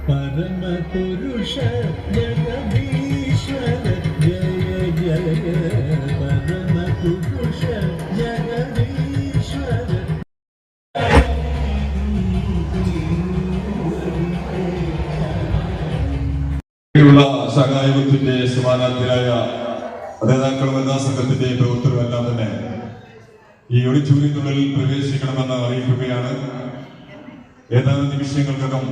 परम पुरुष जगदीश्वर जय जय परम पुरुष जगदीश्वर. സഹായത്തിന്റെ സമാനാർത്ഥിയായ നേതാക്കളും വനിതാ സംഘത്തിന്റെ പ്രവർത്തകരെല്ലാം തന്നെ ഈ ഓഡിറ്റോറിയത്തിനുള്ളിൽ പ്രവേശിക്കണമെന്ന് അറിയിക്കുകയാണ്. ഏതാനും നിമിഷങ്ങൾക്കകം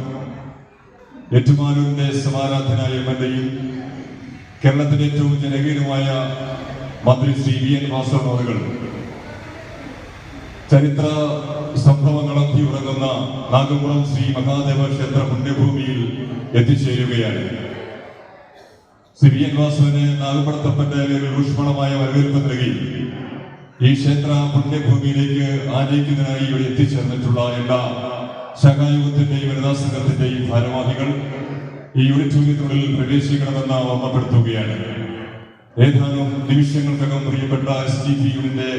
ഏറ്റുമാനൂരിന്റെ സമാരാധനായ എംഎൽഎയും കേരളത്തിലെ ഏറ്റവും ജനകീയനുമായ മന്ത്രി ശ്രീ വി.എൻ. വാസവൻ അവர்கள் ചരിത്ര സംഭവങ്ങൾ അധിയുറങ്ങുന്ന നാഗപുരം ശ്രീ മഹാദേവ ക്ഷേത്ര പുണ്യഭൂമിയിൽ എത്തിച്ചേരുകയാണ്. ശ്രീ വി.എൻ. വാസവന് നാഗപടത്തപ്പന്റെ ഊഷ്മളമായ വരവേൽപ്പ് നൽകി ഈ ക്ഷേത്ര പുണ്യഭൂമിയിലേക്ക് ആനയിക്കുന്നതിനായി ഇവിടെ എത്തിച്ചേർന്നിട്ടുള്ള എല്ലാ ശാഖായുഗത്തിന്റെയും വനിതാ സംഘത്തിന്റെയും ഭാരവാഹികൾ ഈ ഓഡിറ്റോറിയത്തിനുള്ളിൽ പ്രവേശിക്കണമെന്ന് ഓർമ്മപ്പെടുത്തുകയാണ്. ഏതാനും നിമിഷങ്ങൾക്കകം പ്രിയപ്പെട്ട SDPUവിന്റെ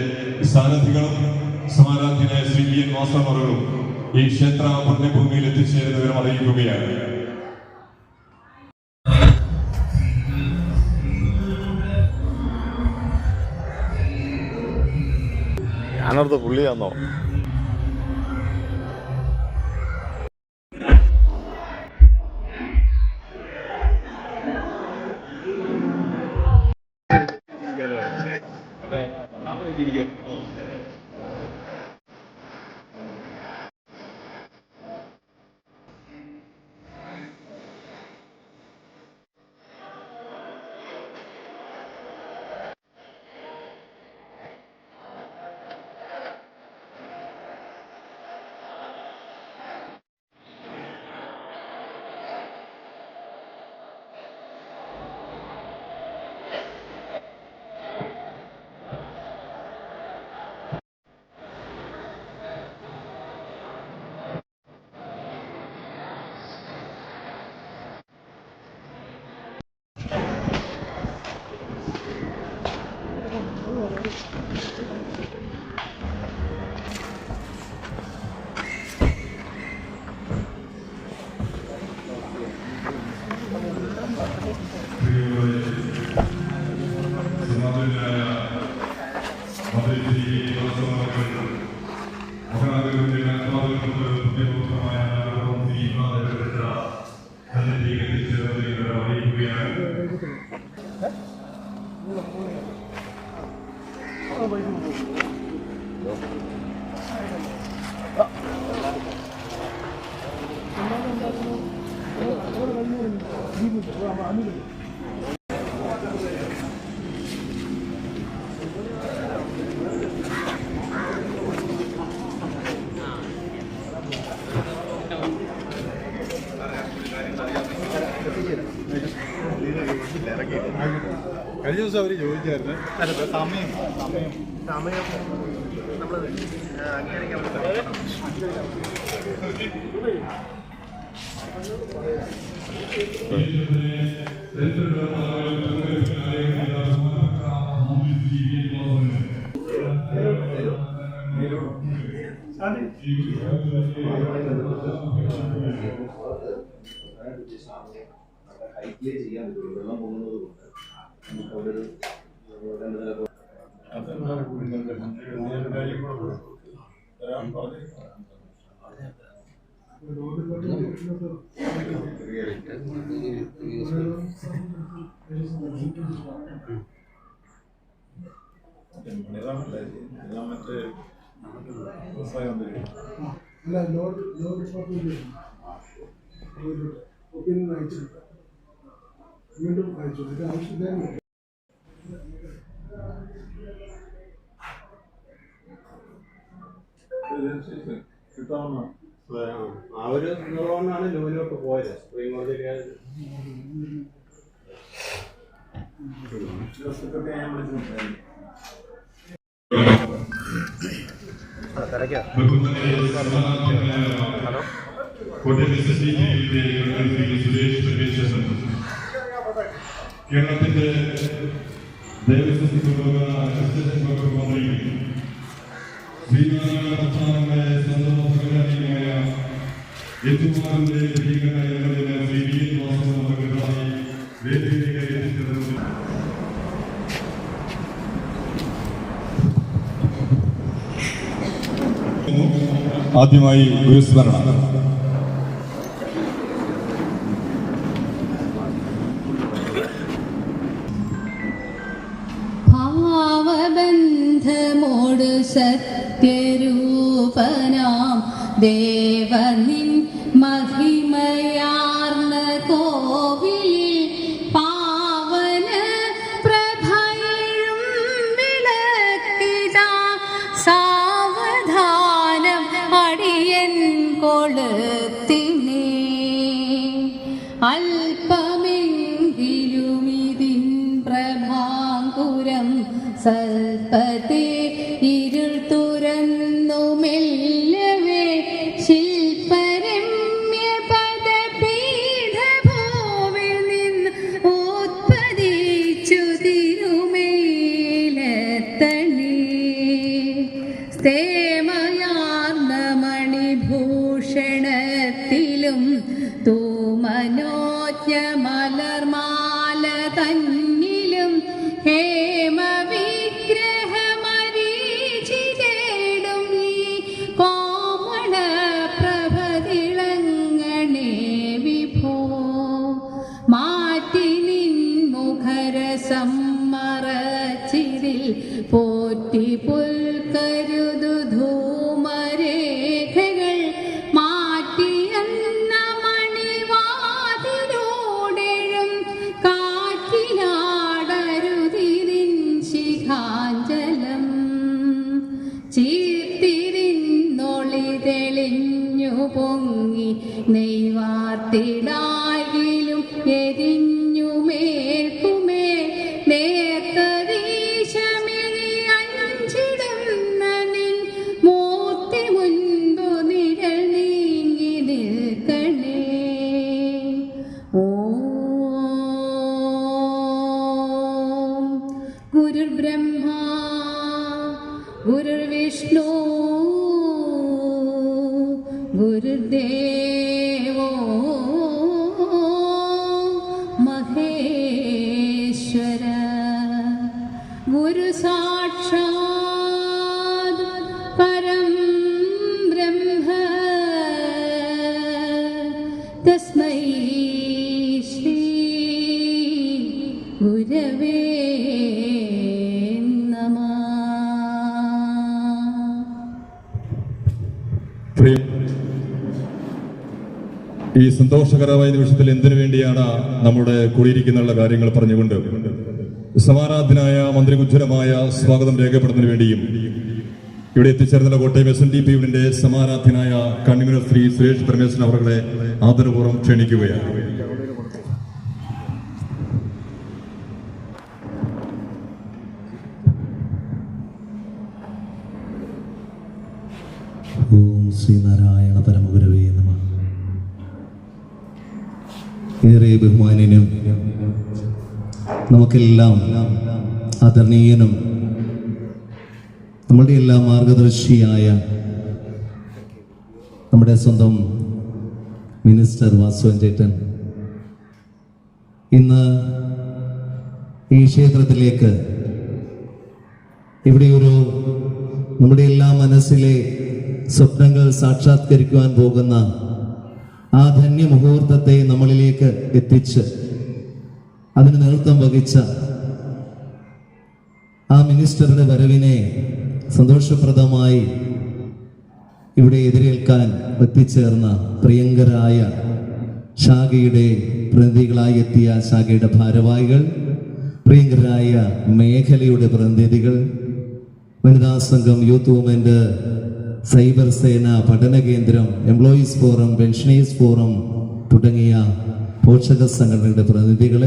സാരഥികളും സമാരാധ്യനായ ശ്രീ വി.എൻ. വാസവൻ അവர்களுം ഈ ക്ഷേത്ര പുണ്യഭൂമിയിൽ എത്തിച്ചേരുന്നവരും അറിയിക്കുകയാണ്. ഞാനടുത്ത പുള്ളിയാന്നോ? കഴിഞ്ഞ ദിവസം അവർ ചോദിച്ചായിരുന്നു സമയം നമ്മൾ ഹൈറ്റിലേ ചെയ്യാൻ പറ്റുള്ളൂ. വെള്ളം പോകുന്നത് കൊണ്ട് നമുക്ക് അവിടെ ഒരു മറ്റേ വ്യവസായം ഒപ്പീനിയൻ അയച്ചിട്ടുണ്ട്. വീണ്ടും അയച്ചു. ഇത് ആവശ്യമില്ല. കിട്ടാവുന്ന ആ ഒരു നിർവഹണമാണ് ലോയിലോട്ട് പോയത്. സുപ്രീം കോടതി കേരളത്തിന്റെ ദേവസ്വം മന്ത്രി ശ്രീനാരായണ ഏറ്റുമാനൂരിലെ ആദ്യമായി ഗുരുസ്മരണ. ഭാവബന്ധമോട് സത്യരൂപനാം ദേവനിൻ മഹിമയാർന്ന കോവിലിൽ പാവന പ്രഭയും വിളക്കിതാ സാവധാനം അടിയൻ കൊളുത്തിനേ. അല്പമെങ്കിലും ഇതിൻ പ്രഭാങ്കുരം സൽപത്തെ ഇരുൾ തുറന്നു മെല്ലവേ ശില്പരമ്യ പദപീഠഭൂവിൽ നിന്ന് ഉത്പതിച്ചു തിരുമേലത്തണേ. സ്തേമയാർന്ന മണിഭൂഷണത്തിലും തൂമനോജ്ഞ മലർമാല തന്നിലും ഹേമവിഗ്രഹമരീചിതേടും ഈ കോമള പ്രഭതിളങ്ങണേ വിഭോ. മാറ്റി നിൻമുഖരസം മറച്ചിരിൽ പോറ്റി പുൽക്കരുതു ധൂമരേഖകൾ മാറ്റിയെന്ന മണിവാതിലൂടെഴും കാറ്റിലാടരുതിരിൻ ശിഖാഞ്ചലം. ചീർത്തിരിന്നൊളി തെളിഞ്ഞു പൊങ്ങി നെയ്വാർത്തിടാകിലും എരിഞ്ഞു മേൽക്കുമേൽ നേർക്കദീശമിനി അഞ്ചിടുന്ന നിൻ മൂർത്തി മുൻപു നിഴൽ നീങ്ങി നിൽക്കണേ. ഓം ഗുരുർബ്രഹ്മ ഗുരുർവിഷ്ണു ഗുരുദേവോ മഹേശ്വര. ഗുരു സാക്ഷാത് പരം ബ്രഹ്മ തസ്മൈ ശ്രീ ഗുരവേ നമഃ. ഈ സന്തോഷകരമായ നിമിഷത്തിൽ എന്തിനു വേണ്ടിയാണ് നമ്മുടെ കൂടിയിരിക്കുന്നുള്ള കാര്യങ്ങൾ പറഞ്ഞുകൊണ്ട് സമാരാധനായ മന്ത്രികുജ്വലമായ സ്വാഗതം രേഖപ്പെടുന്നതിന് വേണ്ടിയും ഇവിടെ എത്തിച്ചേർന്ന കോട്ടയം SNDP യുടെ സമാരാധനായ കൺവീനർ ശ്രീ സുരേഷ് പരമേശ്വരൻ അവരുടെ ആദരപൂർവ്വം ക്ഷണിക്കുകയാണ്. ഓം ശ്രീനാരായണ പരമഗുരവേ നമഃ. ഏറെ ബഹുമാന്യനും നമുക്കെല്ലാം ആദരണീയനും നമ്മളുടെ എല്ലാം മാർഗദർശിയായ നമ്മുടെ സ്വന്തം മിനിസ്റ്റർ വാസുവൻ ചേട്ടൻ ഇന്ന് ഈ ക്ഷേത്രത്തിലേക്ക് ഇവിടെ ഒരു നമ്മുടെ എല്ലാ മനസ്സിലെ സ്വപ്നങ്ങൾ സാക്ഷാത്കരിക്കുവാൻ പോകുന്ന ആ ധന്യ മുഹൂർത്തത്തെ നമ്മളിലേക്ക് എത്തിച്ച് അതിന് നേതൃത്വം വഹിച്ച ആ മിനിസ്റ്ററുടെ വരവിനെ സന്തോഷപ്രദമായി ഇവിടെ എതിരേൽക്കാൻ എത്തിച്ചേർന്ന പ്രിയങ്കരായ ശാഖയുടെ പ്രതിനിധികളായി എത്തിയ ശാഖയുടെ ഭാരവാഹികൾ, പ്രിയങ്കരായ മേഖലയുടെ പ്രതിനിധികൾ, വനിതാ സംഘം, യൂത്ത് മൂവ്മെന്റ്, സൈബർ സേന, പഠന കേന്ദ്രം, എംപ്ലോയീസ് ഫോറം, പെൻഷനേഴ്സ് ഫോറം തുടങ്ങിയ പോഷക സംഘടനകളുടെ പ്രതിനിധികൾ,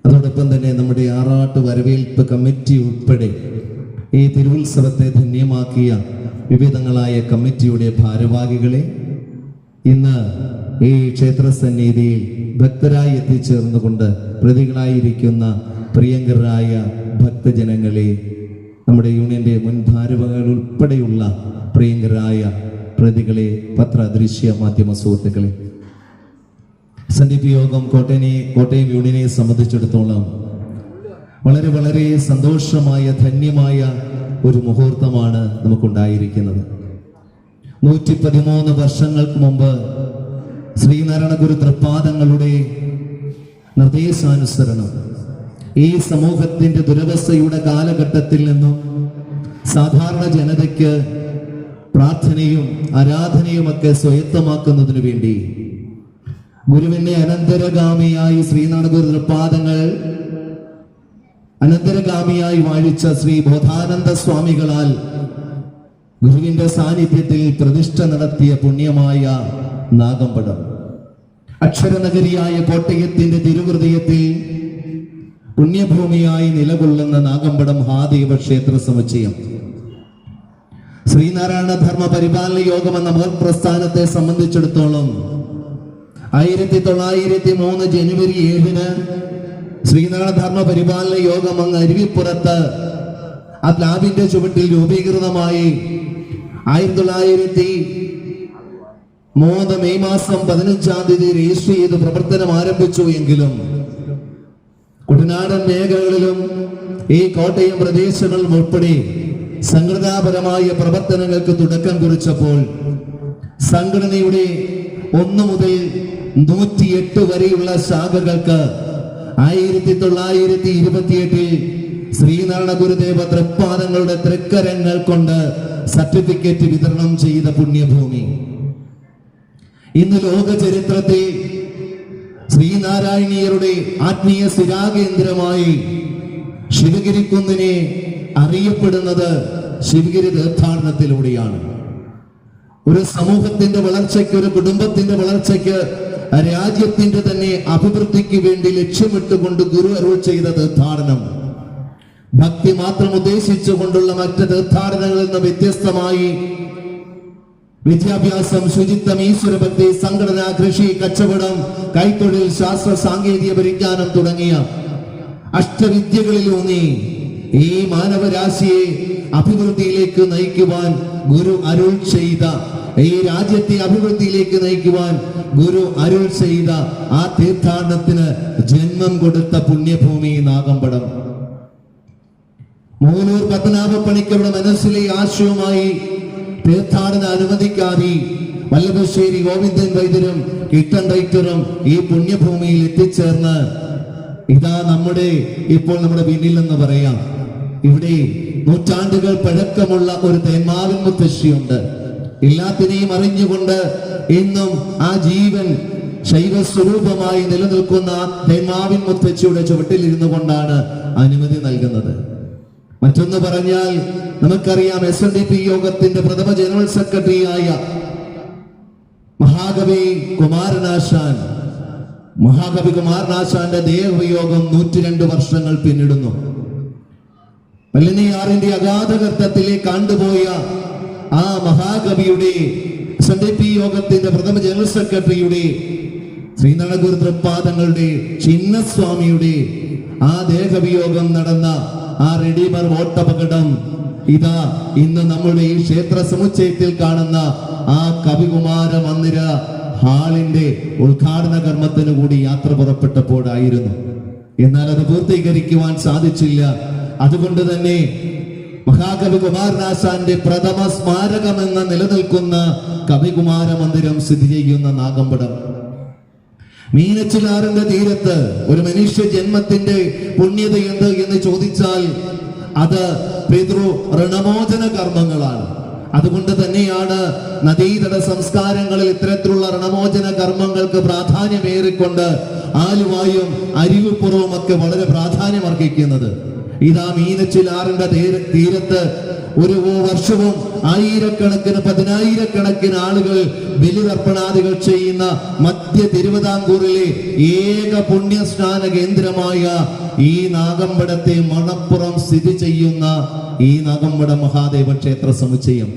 അതോടൊപ്പം തന്നെ നമ്മുടെ ആറാട്ട് വരവേൽപ്പ് കമ്മിറ്റി ഉൾപ്പെടെ ഈ തിരുവുത്സവത്തെ ധന്യമാക്കിയ വിവിധങ്ങളായ കമ്മിറ്റിയുടെ ഭാരവാഹികളെ, ഇന്ന് ഈ ക്ഷേത്രസന്നിധിയിൽ ഭക്തരായി എത്തിച്ചേർന്നുകൊണ്ട് പ്രതികളായിരിക്കുന്ന പ്രിയങ്കരായ ഭക്തജനങ്ങളെ, നമ്മുടെ യൂണിയന്റെ മുൻ ഭാരവാഹികൾ ഉൾപ്പെടെയുള്ള പ്രിയങ്കരായ പ്രതികളെ, പത്രദൃശ്യ മാധ്യമ സുഹൃത്തുക്കളെ, SNDP യോഗം കോട്ടയം യൂണിയനെ സംബന്ധിച്ചിടത്തോളം വളരെ വളരെ സന്തോഷമായ ധന്യമായ ഒരു മുഹൂർത്തമാണ് നമുക്കുണ്ടായിരിക്കുന്നത്. 113 വർഷങ്ങൾക്ക് മുമ്പ് ശ്രീനാരായണ ഗുരു തൃപ്പാദങ്ങളുടെ നിർദ്ദേശാനുസരണം ഈ സമൂഹത്തിന്റെ ദുരവസ്ഥയുടെ കാലഘട്ടത്തിൽ നിന്നും സാധാരണ ജനതയ്ക്ക് പ്രാർത്ഥനയും ആരാധനയുമൊക്കെ സ്വായത്തമാക്കുന്നതിനു വേണ്ടി ഗുരുവിന്റെ അനന്തരഗാമിയായി ശ്രീനാരായണ ഗുരു തൃപ്പാദങ്ങൾ അനന്തരഗാമിയായി വാഴിച്ച ശ്രീ ബോധാനന്ദ സ്വാമികളാൽ ഗുരുവിന്റെ സാന്നിധ്യത്തിൽ പ്രതിഷ്ഠ നടത്തിയ പുണ്യമായ നാഗമ്പടം, അക്ഷരനഗരിയായ കോട്ടയത്തിന്റെ തിരുഹൃദയത്തിൽ പുണ്യഭൂമിയായി നിലകൊള്ളുന്ന നാഗമ്പടം മഹാദേവ ക്ഷേത്ര സമുച്ചയം ശ്രീനാരായണ ധർമ്മ പരിപാലന യോഗം എന്ന മഹത്പ്രസ്ഥാനത്തെ സംബന്ധിച്ചിടത്തോളം 1903 ജനുവരി 7 ശ്രീനാരായണ ധർമ്മ പരിപാലന യോഗം അങ്ങ് അരുവിപ്പുറത്ത് ആ പ്ലാവിന്റെ ചുവട്ടിൽ രൂപീകൃതമായി 1903 മെയ് മാസം 15-ാം തീയതി രജിസ്റ്റർ ചെയ്ത് പ്രവർത്തനം ആരംഭിച്ചു. എങ്കിലും കുട്ടനാടൻ മേഖലകളിലും ഈ കോട്ടയം പ്രദേശങ്ങളിലും ഉൾപ്പെടെ സംഘടനാപരമായ പ്രവർത്തനങ്ങൾക്ക് തുടക്കം കുറിച്ചപ്പോൾ സംഘടനയുടെ 1 മുതൽ 108 വരെയുള്ള ശാഖകൾക്ക് 1928 ശ്രീനാരായണ ഗുരുദേവ തൃപ്പാദങ്ങളുടെ തൃക്കരങ്ങൾ കൊണ്ട് സർട്ടിഫിക്കറ്റ് വിതരണം ചെയ്ത പുണ്യഭൂമി. ഇന്ന് ലോക ചരിത്രത്തിൽ ശ്രീനാരായണീയരുടെ ആത്മീയ സ്ഥിരാകേന്ദ്രമായി ശിവഗിരിക്കുന്നിനെ അറിയപ്പെടുന്നത് ശിവഗിരി തീർത്ഥാടനത്തിലൂടെയാണ്. ഒരു സമൂഹത്തിന്റെ വളർച്ചയ്ക്ക്, ഒരു കുടുംബത്തിന്റെ വളർച്ചയ്ക്ക്, രാജ്യത്തിന്റെ തന്നെ അഭിവൃദ്ധിക്ക് വേണ്ടി ലക്ഷ്യമിട്ടുകൊണ്ട് ഗുരു അരുൾ ചെയ്ത തീർത്ഥാടനം ഭക്തി മാത്രം ഉദ്ദേശിച്ചുകൊണ്ടുള്ള മറ്റ് തീർത്ഥാടനങ്ങളിൽ നിന്ന് വ്യത്യസ്തമായി വിദ്യാഭ്യാസം, ശുചിത്വം, ഈശ്വരഭക്തി, സംഘടന, കൃഷി, കച്ചവടം, കൈത്തൊഴിൽ, ശാസ്ത്ര സാങ്കേതിക പരിജ്ഞാനം തുടങ്ങിയ അഷ്ടവിദ്യകളിലൂന്നി ഈ മാനവരാശിയെ അഭിവൃദ്ധിയിലേക്ക് നയിക്കുവാൻ ഗുരു അരുൾ ചെയ്ത, ഈ രാജ്യത്തെ അഭിവൃദ്ധിയിലേക്ക് നയിക്കുവാൻ ഗുരു അരുൾ ചെയ്ത ആ തീർത്ഥാടനത്തിന് ജന്മം കൊടുത്ത പുണ്യഭൂമി നാഗമ്പടം. മൂലൂർ പത്മനാഭപ്പണിക്കരുടെ മനസ്സിലെ ആശയവുമായി തീർത്ഥാടനം അനുവദിക്കാതെ വല്ലഭശ്ശേരി ഗോവിന്ദൻ വൈദ്യരും കിട്ടൻ റൈറ്ററും ഈ പുണ്യഭൂമിയിൽ എത്തിച്ചേർന്ന് ഇതാ ഇപ്പോൾ നമ്മുടെ പിന്നിൽ എന്ന് പറയാം. ഇവിടെ നൂറ്റാണ്ടുകൾ പഴക്കമുള്ള ഒരു തേന്മാവിൻ മുത്തശ്ശിയുണ്ട്. എല്ലാത്തിനെയും അറിഞ്ഞുകൊണ്ട് ഇന്നും ആ ജീവൻ ശൈവ സ്വരൂപമായി നിലനിൽക്കുന്ന തേന്മാവിൻ മുത്തശ്ശിയുടെ ചുവട്ടിലിരുന്നു കൊണ്ടാണ് അനുമതി നൽകുന്നത്. മറ്റൊന്ന് പറഞ്ഞാൽ നമുക്കറിയാം, SNDP യോഗത്തിന്റെ പ്രഥമ ജനറൽ സെക്രട്ടറിയായ മഹാകവി കുമാരനാശാന്റെ ദേഹവിയോഗം 102 വർഷങ്ങൾ പിന്നിടുന്നു. പല്ലിനിയാറിന്റെ അഗാധഗർത്തത്തിലേക്ക് ആണ്ടുപോയ ആ മഹാകവിയുടെ, SNDP യോഗത്തിന്റെ പ്രഥമ ജനറൽ സെക്രട്ടറിയുടെ, ശ്രീനാരായണ ഗുരു തൃപ്പാദങ്ങളുടെ, ചിന്നസ്വാമിയുടെ ആ ദേഹവിയോഗം നടന്ന ആ റെഡീമർ വോട്ടപകടം ഇതാ ഇന്ന് നമ്മുടെ ഈ ക്ഷേത്ര സമുച്ചയത്തിൽ കാണുന്ന ആ കവികുമാര മന്ദിര ഹാളിന്റെ ഉദ്ഘാടന കർമ്മത്തിന് കൂടി യാത്ര പുറപ്പെട്ടപ്പോഴായിരുന്നു. എന്നാൽ അത് പൂർത്തീകരിക്കുവാൻ സാധിച്ചില്ല. അതുകൊണ്ട് തന്നെ മഹാകവി കുമാരനാശാന്റെ പ്രഥമ സ്മാരകമെന്ന് നിലനിൽക്കുന്ന കവികുമാര മന്ദിരം സ്ഥിതി ചെയ്യുന്ന നാഗമ്പടം മീനച്ചിലാറിന്റെ തീരത്ത് ഒരു മനുഷ്യ ജന്മത്തിന്റെ പുണ്യത എന്ത് എന്ന് ചോദിച്ചാൽ അത് പിതൃ ഋണമോചന കർമ്മങ്ങളാണ്. അതുകൊണ്ട് തന്നെയാണ് നദീതട സംസ്കാരങ്ങളിൽ ഇത്തരത്തിലുള്ള ഋണമോചന കർമ്മങ്ങൾക്ക് പ്രാധാന്യമേറിക്കൊണ്ട് ആലുവായും അരുവിപ്പുറവും ഒക്കെ വളരെ പ്രാധാന്യം അർഹിക്കുന്നത്. ഇതാ മീനച്ചിലാറിന്റെ തീരത്ത് ഒരു വർഷവും ആയിരക്കണക്കിന് 10,000-കണക്കിന് ആളുകൾ ബലിതർപ്പണാദികൾ ചെയ്യുന്ന മധ്യ തിരുവിതാംകൂറിലെ ഏക പുണ്യസ്നാന കേന്ദ്രമായ ഈ നാഗമ്പടത്തെ മണപ്പുറം സ്ഥിതി ചെയ്യുന്ന ഈ നാഗമ്പടം മഹാദേവ ക്ഷേത്ര സമുച്ചയം,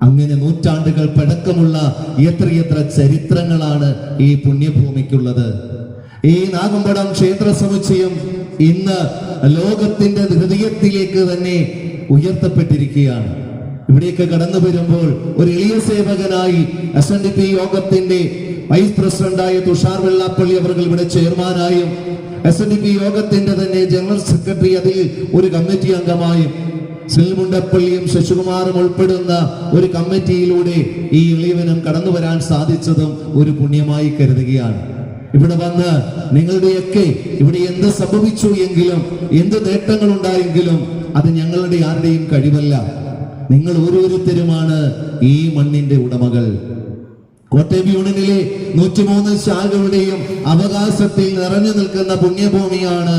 അങ്ങനെ നൂറ്റാണ്ടുകൾ പഴക്കമുള്ള എത്രയെത്ര ചരിത്രങ്ങളാണ് ഈ പുണ്യഭൂമിക്കുള്ളത്. ഈ നാഗമ്പടം ക്ഷേത്ര സമുച്ചയം ഇന്ന് ലോകത്തിന്റെ ഹൃദയത്തിലേക്ക് തന്നെ ഉയർത്തപ്പെട്ടിരിക്കുകയാണ്. ഇവിടേക്ക് കടന്നു വരുമ്പോൾ ഒരു എളിയ സേവകനായി SNDP യോഗത്തിന്റെ വൈസ് പ്രസിഡന്റായ തുഷാർ വെള്ളാപ്പള്ളി അവർ ഇവിടെ ചെയർമാനായും SNDP യോഗത്തിന്റെ തന്നെ ജനറൽ സെക്രട്ടറി, അതിൽ ഒരു കമ്മിറ്റി അംഗമായും ശ്രീമുണ്ടപ്പള്ളിയും ശശികുമാറും ഉൾപ്പെടുന്ന ഒരു കമ്മിറ്റിയിലൂടെ ഈ എളിയവനും കടന്നു വരാൻ സാധിച്ചതും ഒരു പുണ്യമായി കരുതുകയാണ്. ഇവിടെ വന്ന് നിങ്ങളുടെയൊക്കെ ഇവിടെ എന്ത് സംഭവിച്ചു എങ്കിലും എന്ത് നേട്ടങ്ങൾ ഉണ്ടായെങ്കിലും അത് ഞങ്ങളുടെ ആരുടെയും കഴിവല്ല. നിങ്ങൾ ഓരോരുത്തരുമാണ് ഈ മണ്ണിന്റെ ഉടമകൾ. കോട്ടയം യൂണിയനിലെ 103 ശാഖകളുടെയും അവകാശത്തിൽ നിറഞ്ഞു നിൽക്കുന്ന പുണ്യഭൂമിയാണ്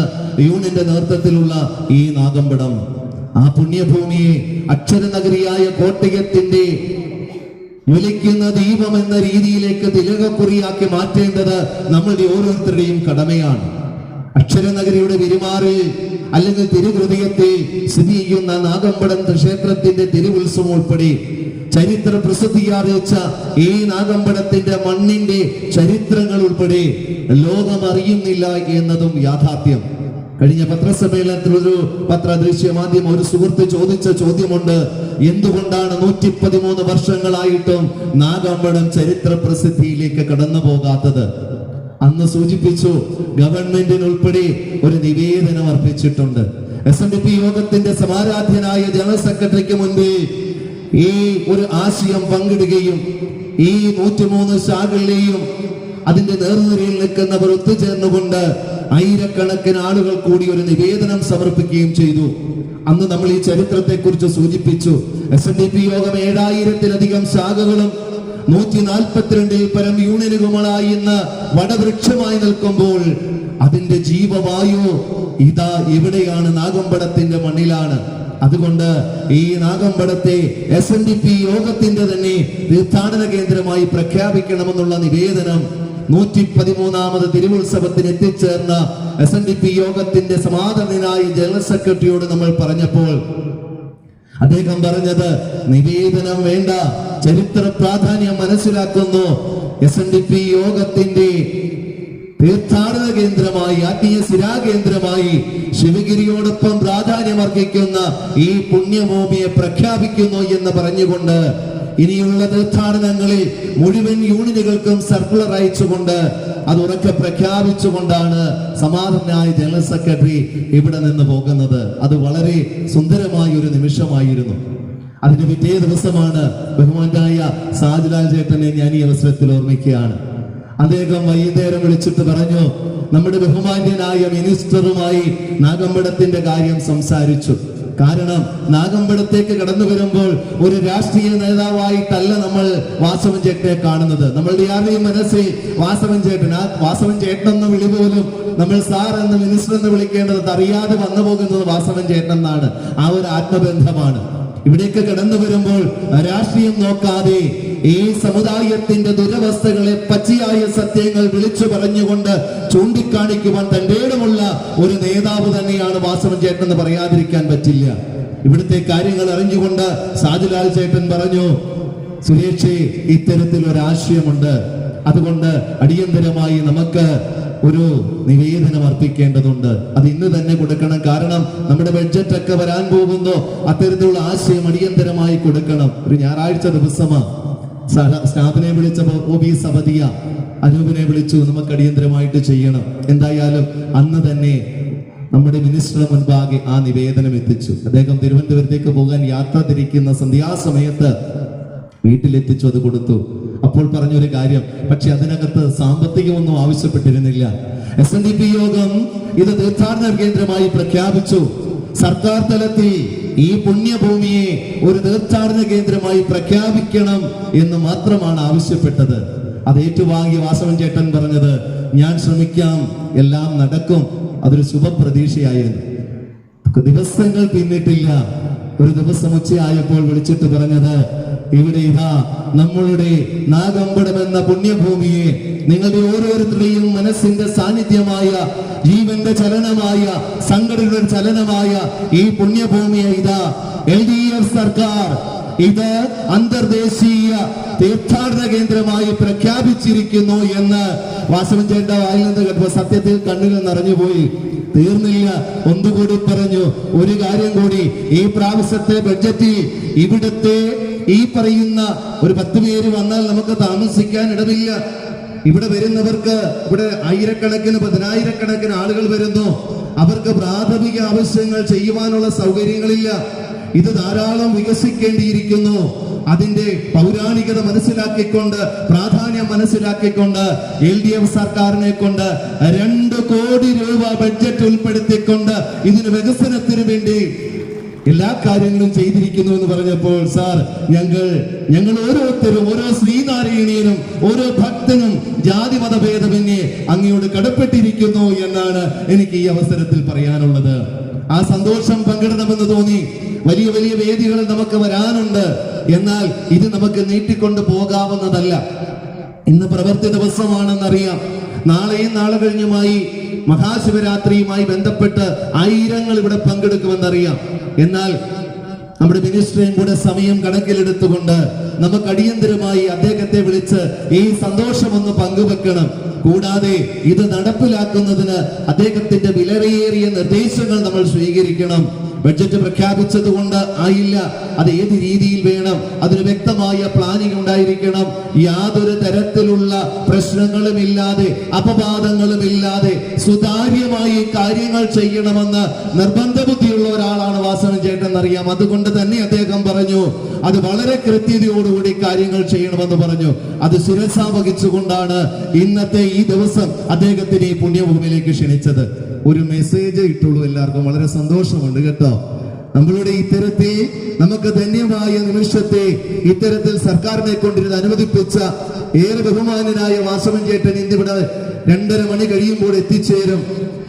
യൂണിയന്റെ നേതൃത്വത്തിലുള്ള ഈ നാഗമ്പടം. ആ പുണ്യഭൂമിയെ അക്ഷരനഗരിയായ കോട്ടയത്തിന്റെ ജ്വലിക്കുന്ന ദീപം എന്ന രീതിയിലേക്ക് തിലകക്കുറിയാക്കി മാറ്റേണ്ടത് നമ്മളുടെ ഓരോരുത്തരുടെയും കടമയാണ്. അക്ഷരനഗരിയുടെ വിരുമാറിൽ അല്ലെങ്കിൽ തിരുഹൃദയത്തിൽ സ്ഥിതി ചെയ്യുന്ന നാഗമ്പടം ക്ഷേത്രത്തിന്റെ തിരുവുത്സവം ഉൾപ്പെടെ ചരിത്ര പ്രസിദ്ധിയാർജിച്ച ഈ നാഗമ്പടത്തിന്റെ മണ്ണിന്റെ ചരിത്രങ്ങൾ ഉൾപ്പെടെ ലോകം അറിയുന്നില്ല എന്നതും യാഥാർത്ഥ്യം. കഴിഞ്ഞ പത്രസമ്മേളനത്തിൽ ഒരു പത്രദൃശ്യ മാധ്യമം ഒരു സുഹൃത്ത് ചോദിച്ച ചോദ്യമുണ്ട്, എന്തുകൊണ്ടാണ് 113 വർഷങ്ങളായിട്ടും നാഗമ്പടം ചരിത്ര പ്രസിദ്ധിയിലേക്ക് കടന്നു പോകാത്തത്? അന്ന് സൂചിപ്പിച്ചു, ഗവൺമെന്റിന് ഉൾപ്പെടെ ഒരു നിവേദനം അർപ്പിച്ചിട്ടുണ്ട്. SNDP യോഗത്തിന്റെ സമാരാധ്യനായ ജനറൽ സെക്രട്ടറിക്ക് മുൻപിൽ ഈ ഒരു ആശയം പങ്കിടുകയും ഈ 103 ശാഖകളിലെയും അതിന്റെ നേർനിരയിൽ നിൽക്കുന്നവർ ഒത്തുചേർന്നുകൊണ്ട് ആയിരക്കണക്കിന് ആളുകൾ കൂടി ഒരു നിവേദനം സമർപ്പിക്കുകയും ചെയ്തു. അന്ന് നമ്മൾ ഈ ചരിത്രത്തെ കുറിച്ച് സൂചിപ്പിച്ചു. SNDP യോഗം 7000-ലധികം ശാഖകളും 142 പരം യൂണിയനുകളായി ഇന്ന് വടവൃക്ഷമായി നിൽക്കുമ്പോൾ അതിന്റെ ജീവവായു ഇതാ എവിടെയാണ്? നാഗമ്പടത്തിന്റെ മണ്ണിലാണ്. അതുകൊണ്ട് ഈ നാഗമ്പടത്തെ SNDP യോഗത്തിന്റെ തന്നെ തീർത്ഥാടന കേന്ദ്രമായി പ്രഖ്യാപിക്കണമെന്നുള്ള നിവേദനം 113ാമത് തിരുവുത്സവത്തിന് എത്തിച്ചേർന്ന SNDP യോഗത്തിന്റെ സമാധാനനായ ജനറൽ സെക്രട്ടറിയോട് നമ്മൾ പറഞ്ഞപ്പോൾ അദ്ദേഹം പറഞ്ഞത്, നിവേദനം വേണ്ട, ചരിത്ര പ്രാധാന്യം മനസ്സിലാക്കുന്നു. SNDP യോഗത്തിന്റെ തീർത്ഥാടന കേന്ദ്രമായി, ആത്മീയ സ്ഥിരാകേന്ദ്രമായി ശിവഗിരിയോടൊപ്പം പ്രാധാന്യം അർഹിക്കുന്ന ഈ പുണ്യഭൂമിയെ പ്രഖ്യാപിക്കുന്നു എന്ന് പറഞ്ഞുകൊണ്ട് ഇനിയുള്ള തീർത്ഥാടനങ്ങളിൽ മുഴുവൻ യൂണിയനുകൾക്കും സർക്കുലർ അയച്ചുകൊണ്ട് അത് ഉറക്കെ പ്രഖ്യാപിച്ചുകൊണ്ടാണ് സമാധാനായ ജനറൽ സെക്രട്ടറി ഇവിടെ നിന്ന് പോകുന്നത്. അത് വളരെ സുന്ദരമായ ഒരു നിമിഷമായിരുന്നു. അതിന്റെ പിറ്റേ ദിവസമാണ് ബഹുമാനായ സാജുലാൽ ചേട്ടനെ ഞാൻ ഈ അവസരത്തിൽ ഓർമ്മിക്കുകയാണ്. അദ്ദേഹം വൈകുന്നേരം വിളിച്ചിട്ട് പറഞ്ഞു, നമ്മുടെ ബഹുമാന്യനായ മിനിസ്റ്ററുമായി നാഗമ്പടത്തിന്റെ കാര്യം സംസാരിച്ചു. കാരണം നാഗമ്പടത്തേക്ക് കടന്നു വരുമ്പോൾ ഒരു രാഷ്ട്രീയ നേതാവായിട്ടല്ല നമ്മൾ വാസവൻ ചേട്ടനെ കാണുന്നത്. നമ്മളുടെ ആരുടെയും മനസ്സിൽ വാസവൻ ചേട്ടൻ, ആ വാസവൻ ചേട്ടൻ എന്ന വിളി പോലും നമ്മൾ സാർ എന്ന് മിനിസ്റ്റർ എന്ന് വിളിക്കേണ്ടത് അറിയാതെ വന്നു പോകുന്നത് വാസവൻ ചേട്ടൻ എന്നാണ്. ആ ഒരു ആത്മബന്ധമാണ്. ഇവിടേക്ക് കടന്നു വരുമ്പോൾ രാഷ്ട്രീയം നോക്കാതെ ഈ സമുദായത്തിന്റെ ദുരവസ്ഥകളെ പച്ചയായ സത്യങ്ങൾ വിളിച്ചു പറഞ്ഞുകൊണ്ട് ചൂണ്ടിക്കാണിക്കുവാൻ തന്റെ ഇടമുള്ള ഒരു നേതാവ് തന്നെയാണ് വാസവൻ ചേട്ടൻ എന്ന് പറയാതിരിക്കാൻ പറ്റില്ല. ഇവിടുത്തെ കാര്യങ്ങൾ അറിഞ്ഞുകൊണ്ട് സാജുലാൽ ചേട്ടൻ പറഞ്ഞു, സുരേഷേ, ഇത്തരത്തിലൊരാശയമുണ്ട്, അതുകൊണ്ട് അടിയന്തരമായി നമുക്ക് ഒരു നിവേദനം അർപ്പിക്കേണ്ടതുണ്ട്. അത് ഇന്ന് തന്നെ കൊടുക്കണം. കാരണം നമ്മുടെ ബഡ്ജറ്റ് ഒക്കെ വരാൻ പോകുന്നു. അത്തരത്തിലുള്ള ആശയം അടിയന്തരമായി കൊടുക്കണം. ഒരു ഞായറാഴ്ച ദിവസമാണ്. സ്റ്റാഫിനെ വിളിച്ചപ്പോൾ OB സബദിയ അനൂപിനെ വിളിച്ചു, നമുക്ക് അടിയന്തരമായിട്ട് ചെയ്യണം. എന്തായാലും അന്ന് തന്നെ നമ്മുടെ മിനിസ്റ്ററുടെ മുൻപാകെ ആ നിവേദനം എത്തിച്ചു. അദ്ദേഹം തിരുവനന്തപുരത്തേക്ക് പോകാൻ യാത്ര തിരിക്കുന്ന സന്ധ്യാസമയത്ത് വീട്ടിലെത്തിച്ചു, അത് കൊടുത്തു. അപ്പോൾ പറഞ്ഞൊരു കാര്യം, പക്ഷെ അതിനകത്ത് സാമ്പത്തികമൊന്നും ആവശ്യപ്പെട്ടിരുന്നില്ല. SNDP യോഗം ഇത് തീർത്ഥാടന കേന്ദ്രമായി പ്രഖ്യാപിച്ചു. സർക്കാർ തലത്തിൽ ഈ പുണ്യഭൂമിയെ ഒരു തീർത്ഥാടന കേന്ദ്രമായി പ്രഖ്യാപിക്കണം എന്ന് മാത്രമാണ് ആവശ്യപ്പെട്ടത്. അത് ഏറ്റുവാങ്ങിയ വാസവൻ ചേട്ടൻ പറഞ്ഞത്, ഞാൻ ശ്രമിക്കാം, എല്ലാം നടക്കും. അതൊരു ശുഭപ്രതീക്ഷയായിരുന്നു. ദിവസങ്ങൾ പിന്നിട്ടില്ല. ഒരു ദിവസം ഉച്ചയായപ്പോൾ വിളിച്ചിട്ട് പറഞ്ഞത്, ഇവിടെ ഇതാ നമ്മളുടെ നാഗമ്പടം എന്ന പുണ്യഭൂമിയെ നിങ്ങളുടെ ഓരോരുത്തരുടെയും മനസ്സിന്റെ സാന്നിധ്യമായ, ജീവന്റെ ചലനമായ, സംഘടനയുടെ ചലനമായ ഈ പുണ്യഭൂമിയെ ഇതാ LDF സർക്കാർ ഇത് അന്തർദേശീയ തീർത്ഥാടന കേന്ദ്രമായി പ്രഖ്യാപിച്ചിരിക്കുന്നു എന്ന് വാസവൻ ചേട്ടൻ വായിൽ നിന്ന് കേട്ടപ്പോൾ സത്യത്തിൽ കണ്ണുകൾ നിറഞ്ഞുപോയി. തീർന്നില്ല, ഒന്നുകൂടി പറഞ്ഞു, ഒരു കാര്യം കൂടി, ഈ പ്രാവശ്യത്തെ ബഡ്ജറ്റിൽ ഇവിടുത്തെ ഈ പറയുന്ന ഒരു 10 പേര് വന്നാൽ നമുക്ക് താമസിക്കാൻ ഇടമില്ല. ഇവിടെ വരുന്നവർക്ക്, ഇവിടെ ആയിരക്കണക്കിന് 10,000-കണക്കിന് ആളുകൾ വരുന്നു. അവർക്ക് പ്രാഥമിക ആവശ്യങ്ങൾ ചെയ്യുവാനുള്ള സൗകര്യങ്ങളില്ല. ഇത് ധാരാളം വികസിക്കേണ്ടിയിരിക്കുന്നു. അതിന്റെ പൗരാണികത മനസ്സിലാക്കിക്കൊണ്ട്, പ്രാധാന്യം മനസ്സിലാക്കിക്കൊണ്ട് LDF സർക്കാരിനെ കൊണ്ട് 2 കോടി രൂപ ബഡ്ജറ്റ് ഉൾപ്പെടുത്തിക്കൊണ്ട് ഇതിന് വികസനത്തിന് വേണ്ടി എല്ലാ കാര്യങ്ങളും ചെയ്തിരിക്കുന്നു എന്ന് പറഞ്ഞപ്പോൾ, സാർ, ഞങ്ങൾ ഓരോരുത്തരും, ഓരോ ശ്രീനാരായണീയനും, ഓരോ ഭക്തനും ജാതി മതഭേദമന്യേ അങ്ങയോട് കടപ്പെട്ടിരിക്കുന്നു എന്നാണ് എനിക്ക് ഈ അവസരത്തിൽ പറയാനുള്ളത്. ആ സന്തോഷം പങ്കിടണമെന്ന് തോന്നി. വലിയ വലിയ വേദികൾ നമുക്ക് വരാനുണ്ട്. എന്നാൽ ഇത് നമുക്ക് നീട്ടിക്കൊണ്ട് പോകാവുന്നതല്ല. ഇന്ന് പ്രവൃത്തി ദിവസമാണെന്നറിയാം. നാളെയും നാളെ കഴിഞ്ഞുമായി മഹാശിവരാത്രിയുമായി ബന്ധപ്പെട്ട് ആയിരങ്ങൾ ഇവിടെ പങ്കെടുക്കുമെന്നറിയാം. എന്നാൽ നമ്മുടെ മിനിസ്ട്രിയും കൂടെ സമയം കണക്കിലെടുത്തുകൊണ്ട് നമുക്ക് അടിയന്തരമായി അദ്ദേഹത്തെ വിളിച്ച് ഈ സന്തോഷമൊന്ന് പങ്കുവെക്കണം. കൂടാതെ ഇത് നടപ്പിലാക്കുന്നതിന് അദ്ദേഹത്തിന്റെ വിലയേറിയ നിർദ്ദേശങ്ങൾ നമ്മൾ സ്വീകരിക്കണം. ബഡ്ജറ്റ് പ്രഖ്യാപിച്ചത് കൊണ്ട് ആയില്ല, അത് ഏത് രീതിയിൽ വേണം, അതിന് വ്യക്തമായ പ്ലാനിംഗ് ഉണ്ടായിരിക്കണം. യാതൊരു തരത്തിലുള്ള പ്രശ്നങ്ങളുമില്ലാതെ, അപവാദങ്ങളുമില്ലാതെ സുതാര്യമായി കാര്യങ്ങൾ ചെയ്യണമെന്ന് നിർബന്ധ ബുദ്ധിയുള്ള ഒരാളാണ് വാസവൻ ചേട്ടൻ അറിയാം. അതുകൊണ്ട് തന്നെ അദ്ദേഹം പറഞ്ഞു അത് വളരെ കൃത്യതയോടുകൂടി കാര്യങ്ങൾ ചെയ്യണമെന്ന് പറഞ്ഞു. അത് ശിരസ വഹിച്ചുകൊണ്ടാണ് ഇന്നത്തെ ഈ ദിവസം അദ്ദേഹത്തിന് ഈ പുണ്യഭൂമിയിലേക്ക് ക്ഷണിച്ചത്. ഒരു മെസ്സേജ് ഇട്ടുള്ളൂ. എല്ലാവർക്കും വളരെ സന്തോഷമുണ്ട് കേട്ടോ. നമ്മളുടെ ഇത്തരത്തിൽ നമുക്ക് ധന്യമായ നിമിഷത്തെ ഇത്തരത്തിൽ സർക്കാരിനെ കൊണ്ടിരുന്ന് അനുവദിപ്പിച്ച ഏറെ ബഹുമാനനായ വാസവൻ ചേട്ടൻ ഇന്നിവിടെ 2:30 മണി കഴിയുമ്പോൾ എത്തിച്ചേരും.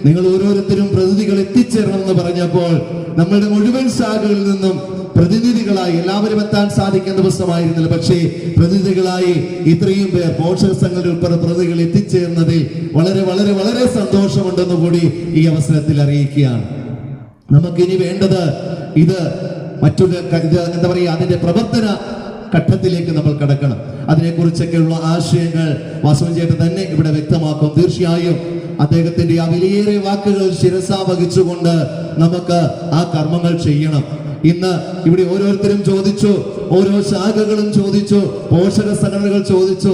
നിങ്ങൾ ഓരോരുത്തരും പ്രതിനിധികൾ എത്തിച്ചേരണമെന്ന് പറഞ്ഞപ്പോൾ നമ്മളുടെ മുഴുവൻ ശാഖകളിൽ നിന്നും പ്രതിനിധികളായി എല്ലാവരും എത്താൻ സാധിക്കുന്ന ദിവസമായിരുന്നില്ല. പക്ഷേ പ്രതിനിധികളായി ഇത്രയും പേർ, പോഷക സംഘടന ഉൾപ്പെടെ പ്രതിനിധികൾ എത്തിച്ചേർന്നതിൽ വളരെ വളരെ വളരെ സന്തോഷമുണ്ടെന്ന് കൂടി ഈ അവസരത്തിൽ അറിയിക്കുകയാണ്. നമുക്കിനി വേണ്ടത് ഇത് മറ്റൊരു എന്താ പറയുക, അതിന്റെ പ്രവർത്തന ഘട്ടത്തിലേക്ക് നമ്മൾ കടക്കണം. അതിനെക്കുറിച്ചൊക്കെയുള്ള ആശയങ്ങൾ വാസവൻ ചേട്ടൻ തന്നെ ഇവിടെ വ്യക്തമാക്കും. തീർച്ചയായും അദ്ദേഹത്തിന്റെ ആ വിലയേറിയ വാക്കുകൾ ശിരസ വഹിച്ചുകൊണ്ട് നമുക്ക് ആ കർമ്മങ്ങൾ ചെയ്യണം. ഇന്ന് ഇവിടെ ഓരോരുത്തരും ചോദിച്ചു, ഓരോ ശാഖകളും ചോദിച്ചു, പോഷക സംഘടനകൾ ചോദിച്ചു,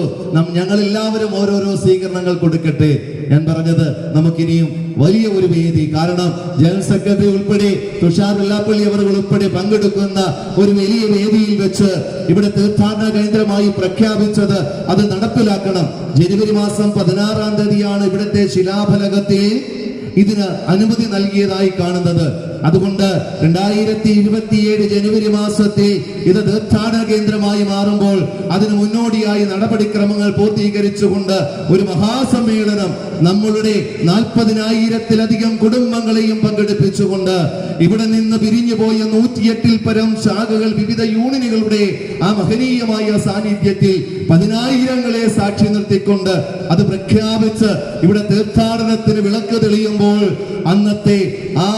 ഞങ്ങൾ എല്ലാവരും ഓരോരോ സ്വീകരണങ്ങൾ കൊടുക്കട്ടെ. ഞാൻ പറഞ്ഞത് നമുക്കിനിയും വലിയ ഒരു വേദി, കാരണം ജനറൽ സെക്രട്ടറി ഉൾപ്പെടെ തുഷാർ വെള്ളാപ്പള്ളി അവർ ഉൾപ്പെടെ പങ്കെടുക്കുന്ന ഒരു വലിയ വേദിയിൽ വെച്ച് ഇവിടെ തീർത്ഥാടന കേന്ദ്രമായി പ്രഖ്യാപിച്ചത് അത് നടപ്പിലാക്കണം. ജനുവരി മാസം 16-ാം തീയതിയാണ് ഇവിടുത്തെ ശിലാഫലകത്തിൽ ഇതിന് അനുമതി നൽകിയതായി കാണുന്നത്. അതുകൊണ്ട് 2027 ജനുവരി മാസത്തിൽ ഇത് തീർത്ഥാടന കേന്ദ്രമായി മാറുമ്പോൾ അതിന് മുന്നോടിയായി നടപടിക്രമങ്ങൾ പൂർത്തീകരിച്ചുകൊണ്ട് ഒരു മഹാസമ്മേളനം നമ്മളുടെ 40,000-ത്തിലധികം കുടുംബങ്ങളെയും പങ്കെടുപ്പിച്ചുകൊണ്ട് ഇവിടെ നിന്ന് പിരിഞ്ഞുപോയ 108-ൽ പരം ശാഖകൾ, വിവിധ യൂണിയനുകളുടെ ആ മഹനീയമായ സാന്നിധ്യത്തിൽ 10,000-ങ്ങളെ സാക്ഷി നിർത്തിക്കൊണ്ട് അത് പ്രഖ്യാപിച്ച് ഇവിടെ തീർത്ഥാടനത്തിന് വിളക്ക് തെളിയുമ്പോൾ അന്നത്തെ ആ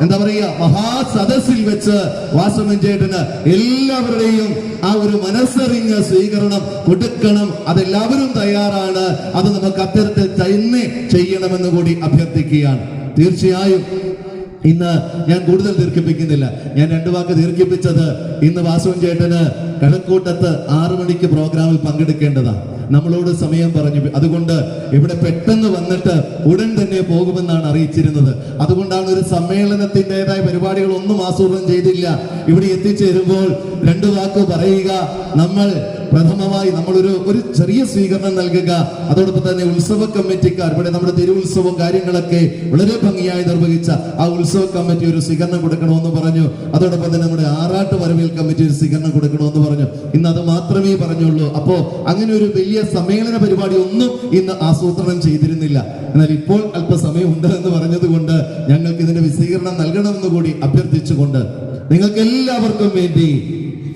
എന്താ പറയുക മഹാസദസ്സിൽ വെച്ച് വാസവൻ ചേട്ടന് എല്ലാവരുടെയും ആ ഒരു മനസ്സറിഞ്ഞ സ്വീകരണം കൊടുക്കണം. അതെല്ലാവരും തയ്യാറാണ്. അത് നമുക്ക് അത്തരത്തിൽ തന്നെ ചെയ്യണമെന്ന് കൂടി അഭ്യർത്ഥിക്കുകയാണ്. തീർച്ചയായും ഇന്ന് ഞാൻ കൂടുതൽ ദീർഘിപ്പിക്കുന്നില്ല. ഞാൻ 2 വാക്ക് ദീർഘിപ്പിച്ചത്, ഇന്ന് വാസവൻ ചേട്ടന് കഴക്കൂട്ടത്ത് 6 മണിക്ക് പ്രോഗ്രാമിൽ പങ്കെടുക്കേണ്ടതാണ്. നമ്മളോട് സമയം പറഞ്ഞു. അതുകൊണ്ട് ഇവിടെ പെട്ടെന്ന് വന്നിട്ട് ഉടൻ തന്നെ പോകുമെന്നാണ് അറിയിച്ചിരുന്നത്. അതുകൊണ്ടാണ് ഒരു സമ്മേളനത്തിൻ്റെതായ പരിപാടികളൊന്നും ആസൂത്രണം ചെയ്തില്ല. ഇവിടെ എത്തിച്ചേരുമ്പോൾ 2 വാക്ക് പറയുക. നമ്മൾ പ്രഥമമായി ഒരു ചെറിയ സ്വീകരണം നൽകുക. അതോടൊപ്പം തന്നെ ഉത്സവ കമ്മിറ്റിക്കാർ, ഇവിടെ നമ്മുടെ തിരുവുത്സവവും കാര്യങ്ങളൊക്കെ വളരെ ഭംഗിയായി നിർവഹിച്ച ആ ഉത്സവ കമ്മിറ്റി ഒരു സ്വീകരണം കൊടുക്കണമെന്ന് പറഞ്ഞു. അതോടൊപ്പം തന്നെ നമ്മുടെ ആറാട്ട് വരവേൽ കമ്മിറ്റി ഒരു സ്വീകരണം കൊടുക്കണമെന്ന് പറഞ്ഞു. ഇന്ന് അത് മാത്രമേ പറഞ്ഞുള്ളൂ. അപ്പോ അങ്ങനെ ഒരു വലിയ സമ്മേളന പരിപാടി ഒന്നും ഇന്ന് ആസൂത്രണം ചെയ്തിരുന്നില്ല. എന്നാൽ ഇപ്പോൾ അല്പസമയം ഉണ്ട് എന്ന് പറഞ്ഞത് കൊണ്ട് ഞങ്ങൾക്ക് ഇതിന്റെ വിശദീകരണം നൽകണമെന്ന് കൂടി അഭ്യർത്ഥിച്ചുകൊണ്ട് നിങ്ങൾക്ക് എല്ലാവർക്കും വേണ്ടി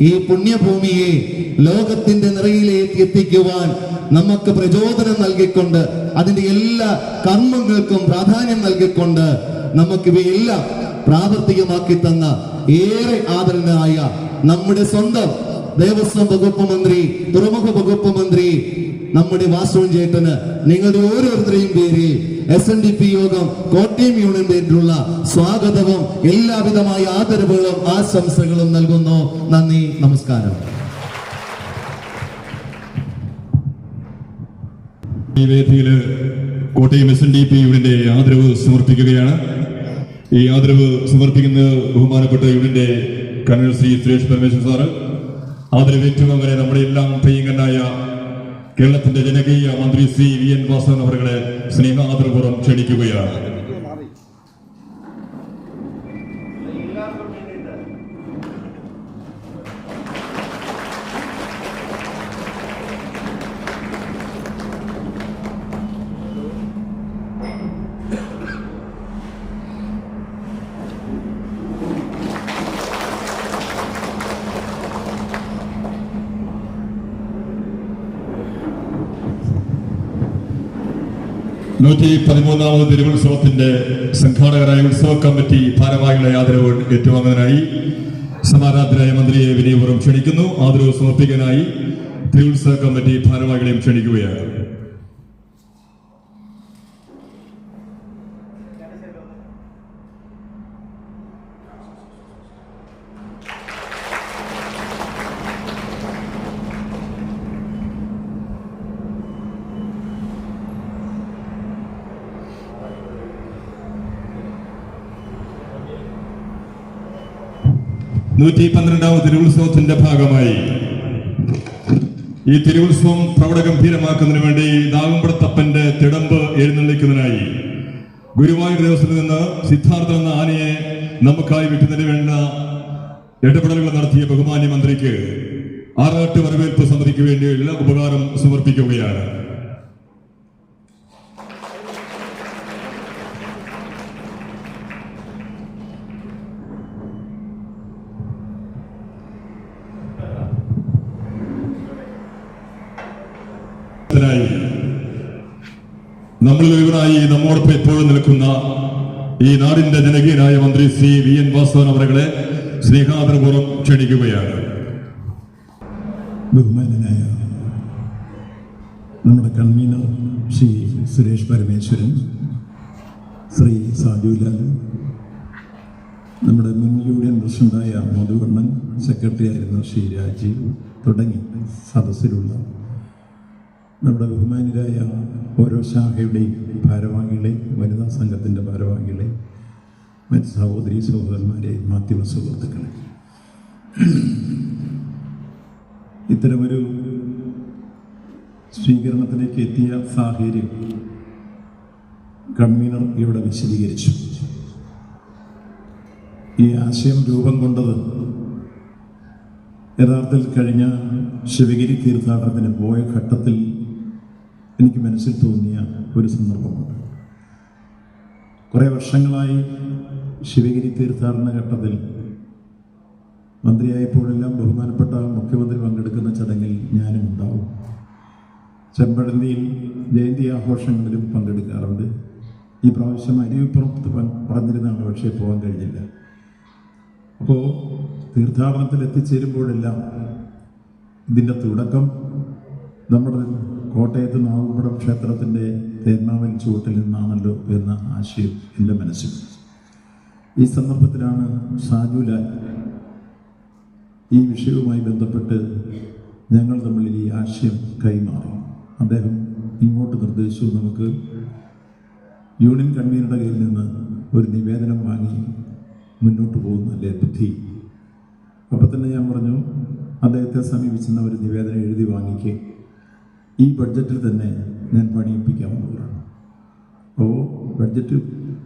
ഈ പുണ്യഭൂമിയെ ലോകത്തിന്റെ നിറയിലേക്ക് എത്തിക്കുവാൻ നമുക്ക് പ്രചോദനം നൽകിക്കൊണ്ട് അതിന്റെ എല്ലാ കർമ്മങ്ങൾക്കും പ്രാധാന്യം നൽകിക്കൊണ്ട് നമുക്ക് ഇവയെല്ലാം പ്രാവർത്തികമാക്കി തന്ന ഏറെ ആദരണീയനായ നമ്മുടെ സ്വന്തം ദേവസ്വം വകുപ്പ് മന്ത്രി, തുറമുഖ വകുപ്പ് മന്ത്രി നമ്മുടെ വാസവൻ ചേട്ടന് നിങ്ങളുടെ ഓരോരുത്തരെയും പേരിൽ SNDP യോഗം കോട്ടയം യൂണിയൻ പേരിലുള്ള സ്വാഗതവും എല്ലാവിധമായ ആദരവുകളും ആശംസകളും നൽകുന്നു. നന്ദി, നമസ്കാരം. ഈ വേദിയിൽ കോട്ടയം SNDP യൂണിയന്റെ ആദരവ് സമർപ്പിക്കുകയാണ്. ഈ ആദരവ് സമർപ്പിക്കുന്ന ബഹുമാനപ്പെട്ട യൂണിയന്റെ കൺവീനർ ശ്രീ സുരേഷ് പരമേശ്വരൻ സാറ്, ആദരവേറ്റവും അങ്ങനെ നമ്മുടെ എല്ലാം പ്രിയങ്കനായ കേരളത്തിന്റെ ജനകീയ മന്ത്രി ശ്രീ VN വാസവൻ അവരുടെ സ്നേഹാദരപൂർവ്വം ക്ഷണിക്കുകയാണ്. ാമത് തിരുവുത്സവത്തിന്റെ സംഘാടകരായ ഉത്സവ കമ്മിറ്റി ഭാരവാഹികളെ ആദരവ് ഏറ്റുവാങ്ങുന്നതിനായി സമാരാധനായ മന്ത്രിയെ വിനയപൂർവ്വം ക്ഷണിക്കുന്നു. ആദരവ് സമർപ്പിക്കാനായി തിരുവുത്സവ കമ്മിറ്റി ഭാരവാഹികളെയും ക്ഷണിക്കുകയാണ്. തിരുവുത്സവത്തിന്റെ ഭാഗമായി ഈ തിരുവുത്സവം പ്രൗഢഗംഭീരമാക്കുന്നതിന് വേണ്ടി നാഗമ്പടത്തപ്പന്റെ തിടമ്പ് എഴുന്നള്ളിക്കുന്നതിനായി ഗുരുവായൂർ ദേവസ്വത്തിൽ നിന്ന് സിദ്ധാർത്ഥൻ എന്ന ആനയെ നമുക്കായി വിട്ടുന്നതിന് വേണ്ട ഇടപെടലുകൾ നടത്തിയ ബഹുമാന്യ മന്ത്രിക്ക് ആറാട്ട് വരവേൽപ്പ് സമിതിക്ക് വേണ്ടിയുള്ള ഉപകാരം സമർപ്പിക്കുകയാണ്. നമ്മളിൽ ഒരുവനായി നമ്മോടൊപ്പം എപ്പോഴും നിൽക്കുന്ന ഈ നാടിന്റെ ജനകീയനായ മന്ത്രി ശ്രീ VN വാസവൻ അവരെ സ്നേഹാദരപൂർവ്വം ക്ഷണിക്കുകയാണ്. ബഹുമാനനായ നമ്മുടെ കൺവീനർ ശ്രീ സുരേഷ് പരമേശ്വരൻ, ശ്രീ സാജുലാൽ, നമ്മുടെ മുൻ യൂണിയൻ പ്രസിഡന്റായ മധുവണ്ണൻ, സെക്രട്ടറി ആയിരുന്ന ശ്രീ രാജീവ് തുടങ്ങി സദസ്സിലുള്ള നമ്മുടെ ബഹുമാനരായ ഓരോ ശാഖയുടെയും ഭാരവാഹികളെ, വനിതാ സംഘത്തിൻ്റെ ഭാരവാഹികളെ, മറ്റ് സഹോദരി സഹോദരന്മാരെ, മാധ്യമ സുഹൃത്തുക്കളെ, ഇത്തരമൊരു സ്വീകരണത്തിലേക്ക് എത്തിയ സാഹചര്യം കൺവീനർ ഇവിടെ വിശദീകരിച്ചു. ഈ ആശയം രൂപം കൊണ്ടത് യഥാർത്ഥത്തിൽ കഴിഞ്ഞ ശിവഗിരി തീർത്ഥാടനത്തിന് പോയ ഘട്ടത്തിൽ എനിക്ക് മനസ്സിൽ തോന്നിയ ഒരു സന്ദർഭമുണ്ട്. കുറേ വർഷങ്ങളായി ശിവഗിരി തീർത്ഥാടന ഘട്ടത്തിൽ മന്ത്രിയായപ്പോഴെല്ലാം ബഹുമാനപ്പെട്ട മുഖ്യമന്ത്രി പങ്കെടുക്കുന്ന ചടങ്ങിൽ ഞാനും ഉണ്ടാവും. ചെമ്പഴന്തിയിൽ ജയന്തി ആഘോഷങ്ങളിലും പങ്കെടുക്കാറുണ്ട്. ഈ പ്രാവശ്യം അരുവിപ്പുറത്ത് പറഞ്ഞിരുന്നാണ്, പക്ഷേ പോകാൻ കഴിഞ്ഞില്ല. അപ്പോൾ തീർത്ഥാടനത്തിൽ എത്തിച്ചേരുമ്പോഴെല്ലാം ഇതിൻ്റെ തുടക്കം നമ്മുടെ കോട്ടയത്ത് നാഗമ്പടം ക്ഷേത്രത്തിൻ്റെ തേന്മാവൻ ചുവട്ടിൽ നിന്നാണല്ലോ എന്ന ആശയം എൻ്റെ മനസ്സിൽ. ഈ സന്ദർഭത്തിലാണ് സാജുലാൽ ഈ വിഷയവുമായി ബന്ധപ്പെട്ട് ഞങ്ങൾ തമ്മിൽ ഈ ആശയം കൈമാറി. അദ്ദേഹം ഇങ്ങോട്ട് നിർദ്ദേശിച്ചു, നമുക്ക് യൂണിയൻ കൺവീനറുടെ കയ്യിൽ നിന്ന് ഒരു നിവേദനം വാങ്ങി മുന്നോട്ട് പോകുന്നല്ലേ ബുദ്ധി. അപ്പം തന്നെ ഞാൻ പറഞ്ഞു, അദ്ദേഹത്തെ സമീപിച്ചെന്ന ഒരു നിവേദനം എഴുതി വാങ്ങിക്കുക, ഈ ബഡ്ജറ്റിൽ തന്നെ ഞാൻ പണിയിപ്പിക്കാവുന്നതാണ്. അപ്പോൾ ബഡ്ജറ്റ്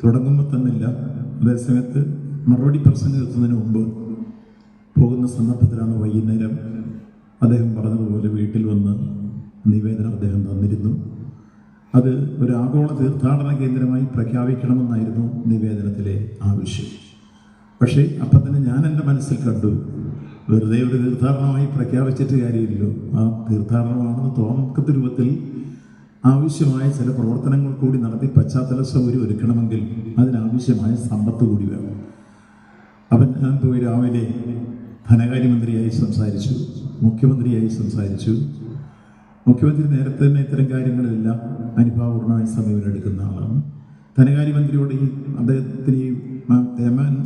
തുടങ്ങുമ്പോൾ തന്നില്ല, അതേസമയത്ത് മറുപടി പ്രസംഗം എത്തുന്നതിന് മുമ്പ് പോകുന്ന സന്ദർഭത്തിലാണ് വൈകുന്നേരം അദ്ദേഹം പറഞ്ഞതുപോലെ വീട്ടിൽ വന്ന് നിവേദനം അദ്ദേഹം തന്നിരുന്നു. അത് ഒരു ആഗോള തീർത്ഥാടന കേന്ദ്രമായി പ്രഖ്യാപിക്കണമെന്നായിരുന്നു നിവേദനത്തിലെ ആവശ്യം. പക്ഷേ അപ്പം തന്നെ ഞാൻ എൻ്റെ മനസ്സിൽ കണ്ടു, വെറുതെ ഒരു തീർത്ഥാടനമായി പ്രഖ്യാപിച്ചിട്ട് കാര്യമില്ലല്ലോ, ആ തീർത്ഥാടനമാണെന്ന് തോന്നത്തക്ക രൂപത്തിൽ ആവശ്യമായ ചില പ്രവർത്തനങ്ങൾ കൂടി നടത്തി പശ്ചാത്തല സൗകര്യം ഒരുക്കണമെങ്കിൽ അതിനാവശ്യമായ സമ്പത്ത് കൂടി വേണം. അപ്പം ഞാൻ പോയി രാവിലെ ധനകാര്യമന്ത്രിയായി സംസാരിച്ചു, മുഖ്യമന്ത്രിയായി സംസാരിച്ചു. മുഖ്യമന്ത്രി നേരത്തെ തന്നെ ഇത്തരം കാര്യങ്ങളെല്ലാം അനുഭാവപൂർണ്ണമായി സമീപനം എടുക്കുന്ന ആളാണ്. ധനകാര്യമന്ത്രിയോട് ഈ അദ്ദേഹത്തിന് ഈ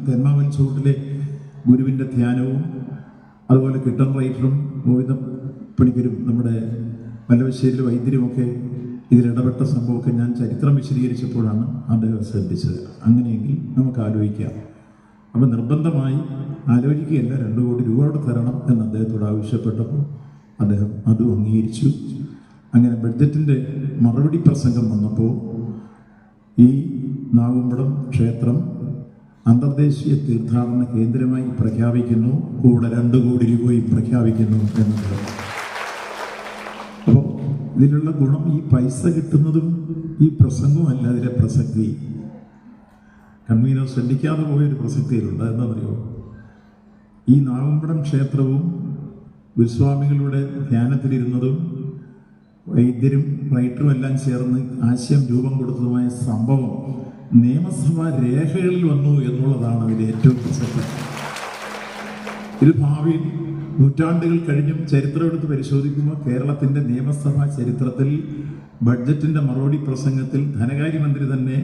തേന്മാവൻ ചുവട്ടിലെ ഗുരുവിൻ്റെ ധ്യാനവും അതുപോലെ കിട്ടൺ റൈറ്ററും ഗോവിന്ദ പണിക്കരും നമ്മുടെ വല്ലവശ്ശേരിയിലെ വൈദ്യരുമൊക്കെ ഇതിലിടപെട്ട സംഭവമൊക്കെ ഞാൻ ചരിത്രം വിശദീകരിച്ചപ്പോഴാണ് അദ്ദേഹം ശ്രദ്ധിച്ചത്. അങ്ങനെയെങ്കിൽ നമുക്ക് ആലോചിക്കാം, അപ്പം നിർബന്ധമായി ആലോചിക്കുകയല്ല, 2 കോടി രൂപ അവിടെ തരണം എന്ന് അദ്ദേഹത്തോട് ആവശ്യപ്പെട്ടപ്പോൾ അദ്ദേഹം അതും അംഗീകരിച്ചു. അങ്ങനെ ബഡ്ജറ്റിൻ്റെ മറുപടി പ്രസംഗം വന്നപ്പോൾ ഈ നാഗമ്പടം ക്ഷേത്രം അന്തർദേശീയ തീർത്ഥാടന കേന്ദ്രമായി പ്രഖ്യാപിക്കുന്നു, കൂടെ 2 കോടി രൂപയും പ്രഖ്യാപിക്കുന്നു എന്നത്. അപ്പോൾ ഇതിലുള്ള ഗുണം ഈ പൈസ കിട്ടുന്നതും ഈ പ്രസംഗവുമല്ല ഇതിലെ പ്രസക്തി. കൺവീനർ ശ്രദ്ധിക്കാതെ പോയൊരു പ്രസക്തിയിലുണ്ട്. എന്താണെന്നറിയോ? ഈ നാഗമ്പടം ക്ഷേത്രവും ഗുരുസ്വാമികളുടെ ധ്യാനത്തിലിരുന്നതും വൈദ്യരും റൈറ്ററും എല്ലാം ചേർന്ന് ആശയം രൂപം കൊടുത്തതുമായ സംഭവം നിയമസഭാ രേഖകളിൽ വന്നു എന്നുള്ളതാണ് അതിൽ ഏറ്റവും പ്രസക്തി. ഇത് ഭാവിയിൽ നൂറ്റാണ്ടുകൾ കഴിഞ്ഞും ചരിത്രം എടുത്ത് പരിശോധിക്കുമ്പോൾ കേരളത്തിൻ്റെ നിയമസഭാ ചരിത്രത്തിൽ ബഡ്ജറ്റിൻ്റെ മറുപടി പ്രസംഗത്തിൽ ധനകാര്യമന്ത്രി തന്നെ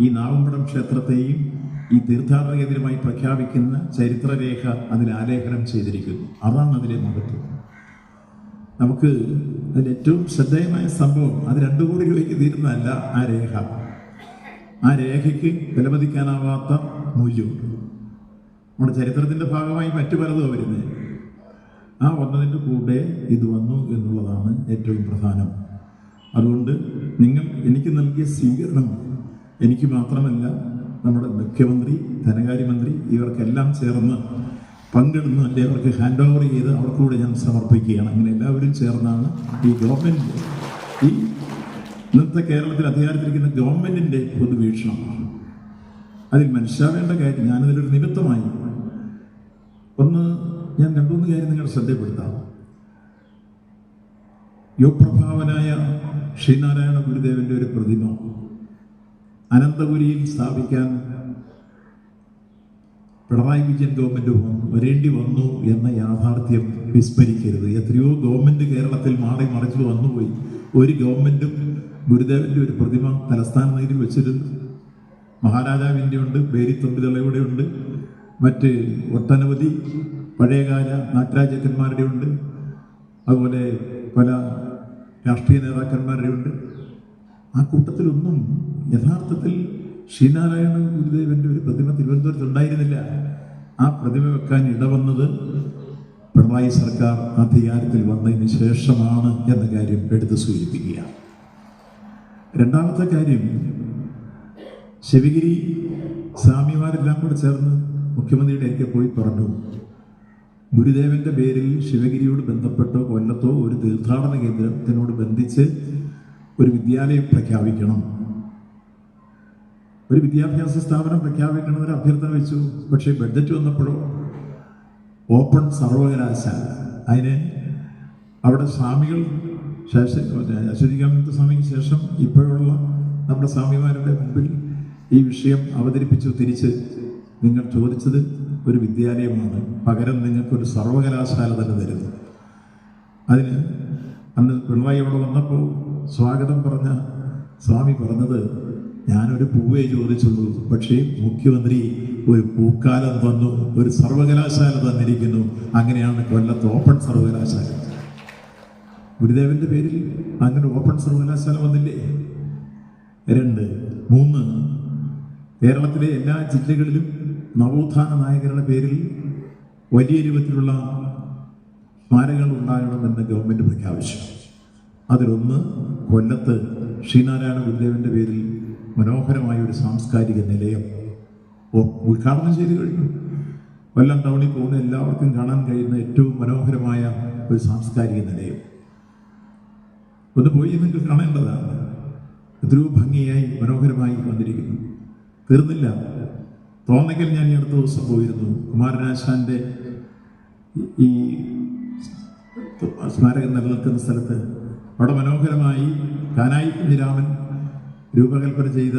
ഈ നാഗമ്പടം ക്ഷേത്രത്തെയും ഈ തീർത്ഥാടന കേന്ദ്രമായി പ്രഖ്യാപിക്കുന്ന ചരിത്രരേഖ അതിൽ ആലേഖനം ചെയ്തിരിക്കുന്നു. അതാണ് അതിലെ മഹത്വം. നമുക്ക് അതിൽ ഏറ്റവും ശ്രദ്ധേയമായ സംഭവം അത് 2 കോടി രൂപയ്ക്ക് തീരുന്നതല്ല ആ രേഖ. ആ രേഖയ്ക്ക് വിലമതിക്കാനാവാത്ത മൂല്യമുണ്ട്. നമ്മുടെ ചരിത്രത്തിൻ്റെ ഭാഗമായി മറ്റു പലതും വരുന്നത്. ആ വന്നതിൻ്റെ കൂടെ ഇത് വന്നു എന്നുള്ളതാണ് ഏറ്റവും പ്രധാനം. അതുകൊണ്ട് നിങ്ങൾ എനിക്ക് നൽകിയ സ്വീകരണം എനിക്ക് മാത്രമല്ല, നമ്മുടെ മുഖ്യമന്ത്രി, ധനകാര്യമന്ത്രി ഇവർക്കെല്ലാം ചേർന്ന് പങ്കിടുന്ന അല്ലെ അവർക്ക് ഹാൻഡ് ഓവർ ചെയ്ത് അവർക്കൂടെ ഞാൻ സമർപ്പിക്കുകയാണ്. അങ്ങനെ എല്ലാവരും ചേർന്നാണ് ഈ ഗവൺമെൻറ്, ഈ ഇന്നത്തെ കേരളത്തിൽ അധികാരത്തിലിരിക്കുന്ന ഗവൺമെൻറ്റിൻ്റെ പൊതുവീക്ഷണം. അതിൽ മനസ്സിലാവേണ്ട കാര്യം, ഞാനതിലൊരു നിമിത്തമായി ഞാൻ 2-3 കാര്യം നിങ്ങളുടെ ശ്രദ്ധപ്പെടുത്താം. യോഗപ്രഭാവനായ ശ്രീനാരായണ ഗുരുദേവന്റെ ഒരു പ്രതിമ അനന്തപുരിയിൽ സ്ഥാപിക്കാൻ പിണറായി വിജയൻ ഗവൺമെന്റ് വരേണ്ടി വന്നു എന്ന യാഥാർത്ഥ്യം വിസ്മരിക്കരുത്. എത്രയോ ഗവൺമെന്റ് കേരളത്തിൽ മാറി മറിച്ചു വന്നുപോയി. ഒരു ഗവൺമെന്റും ഗുരുദേവന്റെ ഒരു പ്രതിമ തലസ്ഥാന നഗരിൽ വെച്ചിരുന്നു. മഹാരാജാവിൻ്റെ ഉണ്ട്, ബേരിത്തൊണ്ടിതളയുടെ ഉണ്ട്, മറ്റ് ഒട്ടനവധി പഴയകാല നാട്ടുരാജാക്കന്മാരുടെ ഉണ്ട്, അതുപോലെ പല രാഷ്ട്രീയ നേതാക്കന്മാരുടെ ഉണ്ട്. ആ കൂട്ടത്തിലൊന്നും യഥാർത്ഥത്തിൽ ശ്രീനാരായണ ഗുരുദേവന്റെ ഒരു പ്രതിമ തിരുവനന്തപുരത്ത് ഉണ്ടായിരുന്നില്ല. ആ പ്രതിമ വെക്കാൻ ഇടവന്നത് പിണറായി സർക്കാർ അധികാരത്തിൽ വന്നതിന് ശേഷമാണ് എന്ന കാര്യം എടുത്ത് സൂചിപ്പിക്കുക. രണ്ടാമത്തെ കാര്യം, ശിവഗിരി സ്വാമിമാരെല്ലാം കൂടെ ചേർന്ന് മുഖ്യമന്ത്രിയുടെ ഒക്കെ പോയി പറഞ്ഞു, ഗുരുദേവന്റെ പേരിൽ ശിവഗിരിയോട് ബന്ധപ്പെട്ടോ കൊല്ലത്തോ ഒരു തീർത്ഥാടന കേന്ദ്രത്തിനോട് ബന്ധിച്ച് ഒരു വിദ്യാലയം പ്രഖ്യാപിക്കണം, ഒരു വിദ്യാഭ്യാസ സ്ഥാപനം പ്രഖ്യാപിക്കണമെന്നൊരു അഭ്യർത്ഥന വെച്ചു. പക്ഷേ ബഡ്ജറ്റ് വന്നപ്പോഴോ ഓപ്പൺ സർവകലാശാല, അതിന് അവിടെ സ്വാമികൾ അശ്വതികാനന്ദ സ്വാമിക്ക് ശേഷം ഇപ്പോഴുള്ള നമ്മുടെ സ്വാമിമാരുടെ മുമ്പിൽ ഈ വിഷയം അവതരിപ്പിച്ചു. തിരിച്ച് നിങ്ങൾ ചോദിച്ചത് ഒരു വിദ്യാലയമാണ്, പകരം നിങ്ങൾക്കൊരു സർവകലാശാല തന്നെ തരുന്നു. അതിന് അന്ന് പിണറായി അവിടെ വന്നപ്പോൾ സ്വാഗതം പറഞ്ഞ സ്വാമി പറഞ്ഞത്, ഞാനൊരു പൂവേ ചോദിച്ചുള്ളൂ, പക്ഷേ മുഖ്യമന്ത്രി ഒരു പൂക്കാലം തന്നു, ഒരു സർവകലാശാല തന്നിരിക്കുന്നു. അങ്ങനെയാണ് കൊല്ലത്ത് ഓപ്പൺ സർവകലാശാല. ഗുരുദേവന്റെ പേരിൽ അങ്ങനെ ഓപ്പൺ സർവകലാശാല വന്നില്ലേ? 2, 3 കേരളത്തിലെ എല്ലാ ജില്ലകളിലും നവോത്ഥാന നായകരുടെ പേരിൽ വലിയ രൂപത്തിലുള്ള സ്മാരകങ്ങൾ ഉണ്ടാകണമെന്ന് ഗവൺമെന്റ് പ്രഖ്യാപിച്ചു. അതിലൊന്ന് കൊല്ലത്ത് ശ്രീനാരായണ ഗുരുദേവന്റെ പേരിൽ മനോഹരമായ ഒരു സാംസ്കാരിക നിലയം ഉദ്ഘാടനം ചെയ്തു കഴിഞ്ഞു. കൊല്ലം ടൗണിൽ പോകുന്ന എല്ലാവർക്കും കാണാൻ കഴിയുന്ന ഏറ്റവും മനോഹരമായ ഒരു സാംസ്കാരിക നിലയം. ഒന്ന് പോയി നിങ്ങൾക്ക് കാണേണ്ടതാണ്. എത്രയോ ഭംഗിയായി മനോഹരമായി വന്നിരിക്കുന്നു. തീർന്നില്ല, തോന്നയ്ക്കൽ ഞാൻ ഈ അടുത്ത ദിവസം പോയിരുന്നു. കുമാരനാശാന്റെ ഈ സ്മാരകം നിലനിൽക്കുന്ന സ്ഥലത്ത് അവിടെ മനോഹരമായി കാനായി കുഞ്ഞിരാമൻ രൂപകൽപ്പന ചെയ്ത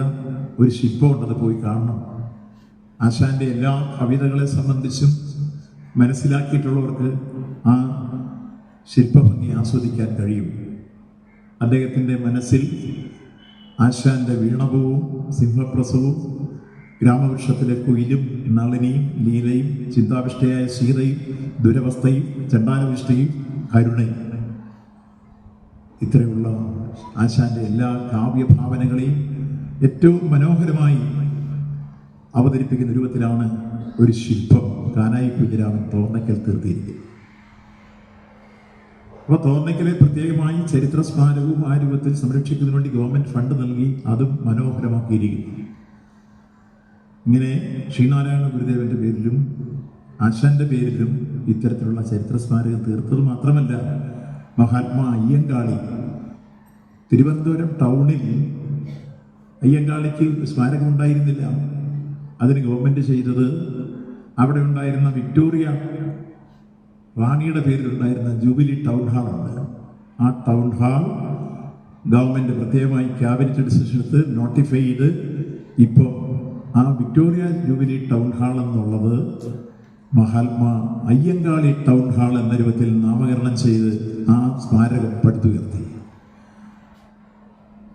ഒരു ശില്പമുണ്ടത്, പോയി കാണണം. ആശാന്റെ എല്ലാ കവിതകളെ സംബന്ധിച്ചും മനസ്സിലാക്കിയിട്ടുള്ളവർക്ക് ആ ശില്പഭംഗി ആസ്വദിക്കാൻ കഴിയും. അദ്ദേഹത്തിൻ്റെ മനസ്സിൽ ആശാന്റെ വീണപവും സിംഹപ്രസവും ഗ്രാമവൃക്ഷത്തിലെ കുയിലും നളിനിയും ലീലയും ചിന്താവിഷ്ടയായ സീതയും ദുരവസ്ഥയും ചണ്ടാലവിഷ്ടയും കരുണയും, ഇത്രയുള്ള ആശാന്റെ എല്ലാ കാവ്യഭാവനകളെയും ഏറ്റവും മനോഹരമായി അവതരിപ്പിക്കുന്ന രൂപത്തിലാണ് ഒരു ശില്പം കാനായി കുഞ്ഞിരാമൻ തോന്നയ്ക്കൽ തീർത്തിയിരിക്കുന്നത്. അപ്പോൾ തോന്നയ്ക്കലെ പ്രത്യേകമായി ചരിത്ര സ്മാരകവും ആ രൂപത്തിൽ സംരക്ഷിക്കുന്നതിന് വേണ്ടി ഗവൺമെന്റ് ഫണ്ട് നൽകി അതും മനോഹരമാക്കിയിരിക്കുന്നു. ഇങ്ങനെ ശ്രീനാരായണ ഗുരുദേവന്റെ പേരിലും ആശാന്റെ പേരിലും ഇത്തരത്തിലുള്ള ചരിത്ര സ്മാരകം തീർത്തത് മാത്രമല്ല, മഹാത്മാ അയ്യങ്കാളി തിരുവനന്തപുരം ടൗണിൽ അയ്യങ്കാളിക്ക് സ്മാരകം ഉണ്ടായിരുന്നില്ല. അതിന് ഗവൺമെന്റ് ചെയ്തത് അവിടെ ഉണ്ടായിരുന്ന വിക്ടോറിയ റാണിയുടെ പേരിലുണ്ടായിരുന്ന ജൂബിലി ടൗൺ ഹാൾ ഉണ്ട്. ആ ടൗൺ ഹാൾ ഗവൺമെന്റ് പ്രത്യേകമായി ക്യാബിനറ്റ് ഡിസിഷൻ എടുത്ത് നോട്ടിഫൈ ചെയ്ത് ഇപ്പോൾ ആ വിക്ടോറിയ ജൂബിലി ടൗൺ ഹാൾ എന്നുള്ളത് മഹാത്മാ അയ്യങ്കാളി ടൗൺ ഹാൾ എന്ന രൂപത്തിൽ നാമകരണം ചെയ്ത് ആ സ്മാരകം പടുത്തുയർത്തി.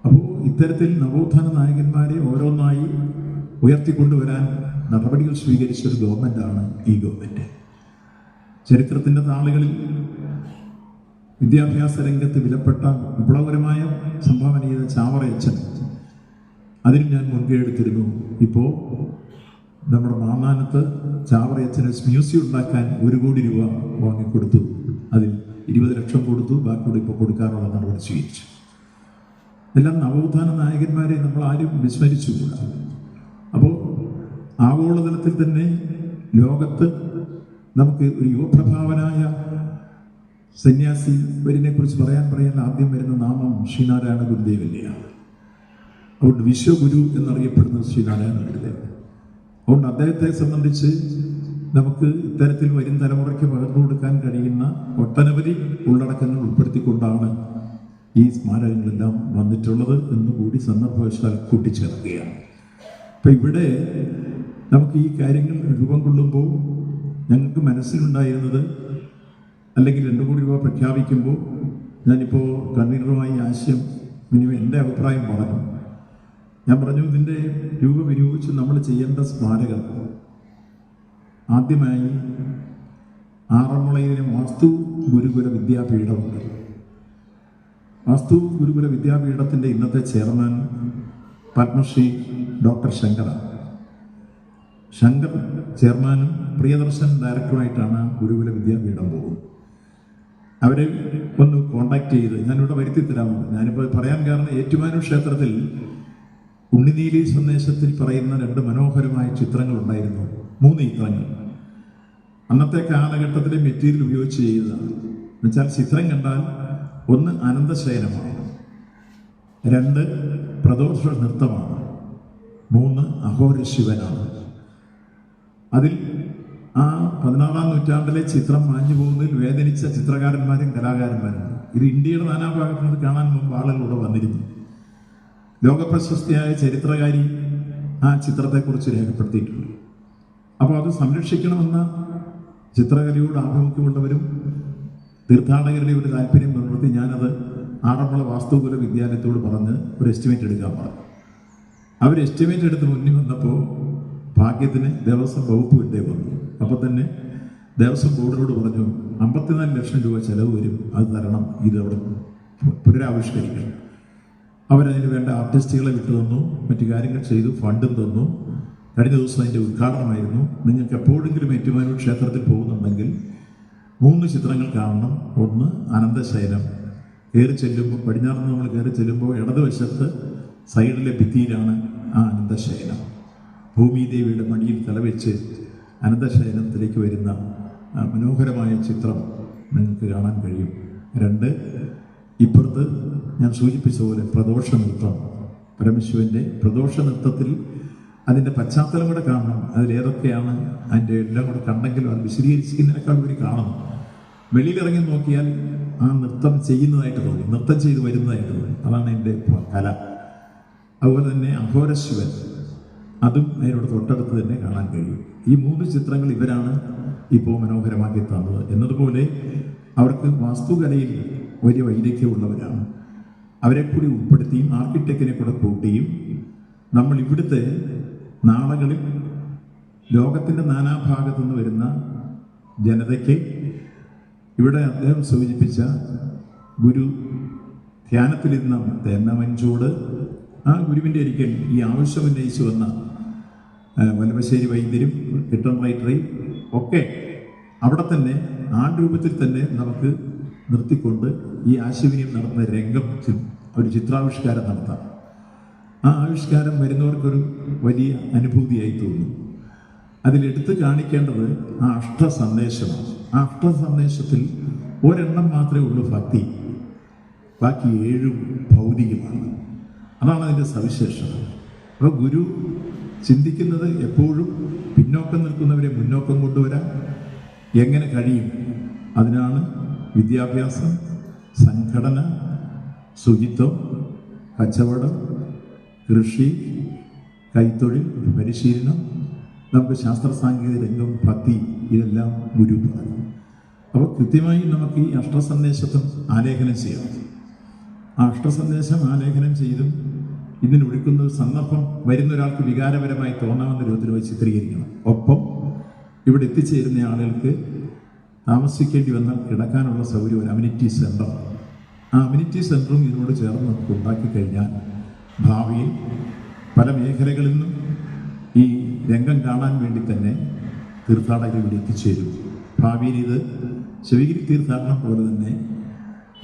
അപ്പോൾ ഇത്തരത്തിൽ നവോത്ഥാന നായകന്മാരെ ഓരോന്നായി ഉയർത്തിക്കൊണ്ടുവരാൻ നടപടികൾ സ്വീകരിച്ച ഒരു ഗവൺമെന്റാണ് ഈ ഗവൺമെന്റ്. ചരിത്രത്തിന്റെ താളുകളിൽ വിദ്യാഭ്യാസ രംഗത്ത് വിലപ്പെട്ട വിപ്ലവകരമായ സംഭാവന ചെയ്ത ചാവറയച്ചൻ, അതിൽ ഞാൻ മുൻകൈ എടുത്തിരുന്നു. ഇപ്പോൾ നമ്മുടെ മാന്നാനത്ത് ചാവറയച്ചന് മ്യൂസിയം ഉണ്ടാക്കാൻ 1 കോടി രൂപ വാങ്ങിക്കൊടുത്തു. അതിൽ 20 ലക്ഷം കൊടുത്തു, ബാക്കിയോട് ഇപ്പോൾ കൊടുക്കാനുള്ള നടപടി സ്വീകരിച്ചു. ഇതെല്ലാം നവോത്ഥാന നായകന്മാരെ നമ്മൾ ആരും വിസ്മരിച്ചുകൂടാ. അപ്പോൾ ആഗോളതലത്തിൽ തന്നെ ലോകത്ത് നമുക്ക് ഒരു യുവപ്രഭാവനായ സന്യാസി വരിനെ കുറിച്ച് പറയാൻ ആദ്യം വരുന്ന നാമം ശ്രീനാരായണ ഗുരുദേവന്റെയാണ്. അതുകൊണ്ട് വിശ്വഗുരു എന്നറിയപ്പെടുന്നത് ശ്രീനാരായണ ഗുരുദേവൻ. അതുകൊണ്ട് അദ്ദേഹത്തെ സംബന്ധിച്ച് നമുക്ക് ഇത്തരത്തിൽ വരും തലമുറയ്ക്ക് പകർന്നു കൊടുക്കാൻ കഴിയുന്ന ഒട്ടനവധി ഉള്ളടക്കങ്ങൾ ഉൾപ്പെടുത്തിക്കൊണ്ടാണ് ഈ സ്മാരകങ്ങളെല്ലാം വന്നിട്ടുള്ളത് എന്ന് കൂടി സന്ദർഭവശാൽ കൂട്ടിച്ചേർക്കുകയാണ്. അപ്പം ഇവിടെ നമുക്ക് ഈ കാര്യങ്ങൾ രൂപം കൊള്ളുമ്പോൾ ഞങ്ങൾക്ക് മനസ്സിലുണ്ടായിരുന്നത്, അല്ലെങ്കിൽ 2 കോടി രൂപ പ്രഖ്യാപിക്കുമ്പോൾ ഞാനിപ്പോൾ കൺവീനറുമായി ആശയം മിനിമം എൻ്റെ അഭിപ്രായം പറഞ്ഞു. ഞാൻ പറഞ്ഞു, ഇതിൻ്റെ രൂപ വിനിയോഗിച്ച് നമ്മൾ ചെയ്യേണ്ട സ്മാരകം ആദ്യമായി ആറന്മുളയിലെ വാസ്തു ഗുരുകുല വിദ്യാപീഠമുണ്ട്. വാസ്തു ഗുരുകുല വിദ്യാപീഠത്തിൻ്റെ ഇന്നത്തെ ചെയർമാൻ പത്മശ്രീ ഡോക്ടർ ശങ്കർ ചെയർമാനും പ്രിയദർശൻ ഡയറക്ടറുമായിട്ടാണ് ഗുരുകുല വിദ്യാപീഠം പോകുന്നത്. അവരെ ഒന്ന് കോണ്ടാക്ട് ചെയ്ത് ഞാനിവിടെ വരുത്തി തരാമോ? ഞാനിപ്പോൾ പറയാൻ കാരണം, ഏറ്റുമാനൂർ ക്ഷേത്രത്തിൽ ഉണ്ണിനീലി സന്ദേശത്തിൽ പറയുന്ന 2 മനോഹരമായ ചിത്രങ്ങൾ ഉണ്ടായിരുന്നു. 3 ചിത്രങ്ങൾ അന്നത്തെ കാലഘട്ടത്തിലെ മെറ്റീരിയൽ ഉപയോഗിച്ച് ചെയ്തതാണ്. എന്നുവെച്ചാൽ ചിത്രം കണ്ടാൽ 1 അനന്തശയനമാണ്, 2 പ്രദോഷ നൃത്തമാണ്, 3 അഘോര ശിവനാണ്. അതിൽ ആ 16-ാം നൂറ്റാണ്ടിലെ ചിത്രം മാഞ്ഞു പോകുന്നതിൽ വേദനിച്ച ചിത്രകാരന്മാരും കലാകാരന്മാരും. ഇത് ഇന്ത്യയുടെ നാനാഭാഗത്ത് നിന്ന് കാണാൻ മുമ്പ് ആളുകളിലൂടെ വന്നിരുന്നു. ലോകപ്രശസ്തിയായ ചരിത്രകാരി ആ ചിത്രത്തെക്കുറിച്ച് രേഖപ്പെടുത്തിയിട്ടുണ്ട്. അപ്പോൾ അത് സംരക്ഷിക്കണമെന്ന ചിത്രകലയോട് ആഭിമുഖ്യമുള്ളവരും തീർത്ഥാടകരുടെ ഒരു താല്പര്യം മുൻനിർത്തി ഞാനത് ആറന്മുള വാസ്തുകുല വിദ്യാലയത്തോട് പറഞ്ഞ് ഒരു എസ്റ്റിമേറ്റ് എടുക്കാൻ പറഞ്ഞു. അവർ എസ്റ്റിമേറ്റ് എടുത്ത് മുന്നിൽ വന്നപ്പോൾ ഭാഗ്യത്തിന് ദേവസ്വം വകുപ്പ് വേണ്ടേ വന്നു. അപ്പോൾ തന്നെ ദേവസ്വം ബോർഡിനോട് പറഞ്ഞു, 54 ലക്ഷം രൂപ ചെലവ് വരും, അത് തരണം, ഇതവിടെ പുനരാവിഷ്കരിക്കണം. അവരതിന് വേണ്ട ആർട്ടിസ്റ്റുകളെ വിട്ടു തന്നു, മറ്റു കാര്യങ്ങൾ ചെയ്തു, ഫണ്ടും തന്നു. കഴിഞ്ഞ ദിവസം അതിൻ്റെ ഉദ്ഘാടനമായിരുന്നു. നിങ്ങൾക്ക് എപ്പോഴെങ്കിലും ഏറ്റുമാനൂർ ക്ഷേത്രത്തിൽ പോകുന്നുണ്ടെങ്കിൽ 3 ചിത്രങ്ങൾ കാണണം. 1 അനന്തശയനം. കയറി ചെല്ലുമ്പോൾ, പടിഞ്ഞാറ് നമ്മൾ കയറി ചെല്ലുമ്പോൾ ഇടതുവശത്ത് സൈഡിലെ ഭിത്തിയിലാണ് ആ അനന്തശയനം. ഭൂമിദേവിയുടെ മടിയിൽ തലവെച്ച് അനന്തശയനത്തിലേക്ക് വരുന്ന മനോഹരമായ ചിത്രം നിങ്ങൾക്ക് കാണാൻ കഴിയും. 2 ഇപ്പുറത്ത് ഞാൻ സൂചിപ്പിച്ച പോലെ പ്രദോഷ നൃത്തം, പരമശിവന്റെ പ്രദോഷ നൃത്തത്തിൽ അതിൻ്റെ പശ്ചാത്തലം കൂടെ കാണണം. അതിലേതൊക്കെയാണ് അതിൻ്റെ എല്ലാം കൂടെ കണ്ടെങ്കിലും അത് വിശദീകരിക്കുന്നതിനേക്കാൾ ഉപരി കാണണം. വെളിയിലിറങ്ങി നോക്കിയാൽ ആ നൃത്തം ചെയ്യുന്നതായിട്ട് തോന്നി, നൃത്തം ചെയ്ത് വരുന്നതായിട്ട് തോന്നി. അതാണ് എൻ്റെ കല. അതുപോലെ തന്നെ അഘോരശിവൻ, അതും അതിനോട് തൊട്ടടുത്ത് തന്നെ കാണാൻ കഴിയും. ഈ 3 ചിത്രങ്ങൾ ഇവരാണ് ഇപ്പോൾ മനോഹരമാക്കി തന്നത്. എന്നതുപോലെ അവർക്ക് വാസ്തുകലയിൽ വലിയ വൈദഗ്ധ്യമുള്ളവരാണ്. അവരെ കൂടി ഉൾപ്പെടുത്തിയും ആർക്കിടെക്റ്റിനെ കൂടെ കൂട്ടിയും നമ്മൾ ഇവിടുത്തെ നാളുകളിൽ ലോകത്തിൻ്റെ നാനാഭാഗത്തു നിന്ന് വരുന്ന ജനതയ്ക്ക് ഇവിടെ അദ്ദേഹം സൂചിപ്പിച്ച ഗുരു ധ്യാനത്തിലിരുന്ന തേന്നമഞ്ചോട് ആ ഗുരുവിൻ്റെ ഒരിക്കൽ ഈ ആവശ്യം ഉന്നയിച്ചു വന്ന വല്ലവശ്ശേരി വൈദ്യരും കിട്ടൺ റൈറ്ററേയും ഒക്കെ അവിടെ തന്നെ ആ രൂപത്തിൽ തന്നെ നമുക്ക് നിർത്തിക്കൊണ്ട് ഈ ആശയവിനിമയം നടത്തുന്ന രംഗം ഒരു ചിത്രാവിഷ്കാരം നടത്താം. ആ ആവിഷ്കാരം വരുന്നവർക്കൊരു വലിയ അനുഭൂതിയായി തോന്നും. അതിലെടുത്ത് കാണിക്കേണ്ടത് ആ അഷ്ടസന്ദേശമാണ്. ആ അഷ്ടസന്ദേശത്തിൽ ഒരെണ്ണം മാത്രമേ ഉള്ളൂ ഭക്തി, ബാക്കി 7 ഭൗതികമാണ്. അതാണ് അതിൻ്റെ സവിശേഷത. അപ്പോൾ ഗുരു ചിന്തിക്കുന്നത് എപ്പോഴും പിന്നോക്കം നിൽക്കുന്നവരെ മുന്നോക്കം കൊണ്ടുവരാൻ എങ്ങനെ കഴിയും, അതിനാണ് വിദ്യാഭ്യാസം, സംഘടന, ശുചിത്വം, കച്ചവടം, കൃഷി, കൈത്തൊഴിൽ, പരിശീലനം, നമുക്ക് ശാസ്ത്ര സാങ്കേതിക രംഗം, ഭക്തി, ഇതെല്ലാം ഗുരു പറഞ്ഞു. അപ്പോൾ കൃത്യമായി നമുക്ക് ഈ അഷ്ടസന്ദേശത്വം ആലേഖനം ചെയ്യാം. ആ അഷ്ടസന്ദേശം ആലേഖനം ചെയ്തും ഇതിനൊഴുക്കുന്ന ഒരു സന്ദർഭം വരുന്ന ഒരാൾക്ക് വികാരപരമായി തോന്നാവുന്ന രൂപത്തിൽ ചിത്രീകരിക്കണം. ഒപ്പം ഇവിടെ എത്തിച്ചേരുന്ന ആളുകൾക്ക് താമസിക്കേണ്ടി വന്നാൽ കിടക്കാനുള്ള സൗകര്യം ഒരു അമ്യൂണിറ്റി സെൻ്റർ, ആ അമ്യൂണിറ്റി സെൻ്ററും ഇതിനോട് ചേർന്ന് നമുക്ക് ഉണ്ടാക്കി കഴിഞ്ഞാൽ ഭാവിയിൽ പല മേഖലകളിൽ നിന്നും ഈ രംഗം കാണാൻ വേണ്ടി തന്നെ തീർത്ഥാടകർ ഇവിടെ എത്തിച്ചേരും. ഭാവിയിൽ ഇത് ശിവഗിരി തീർത്ഥാടനം പോലെ തന്നെ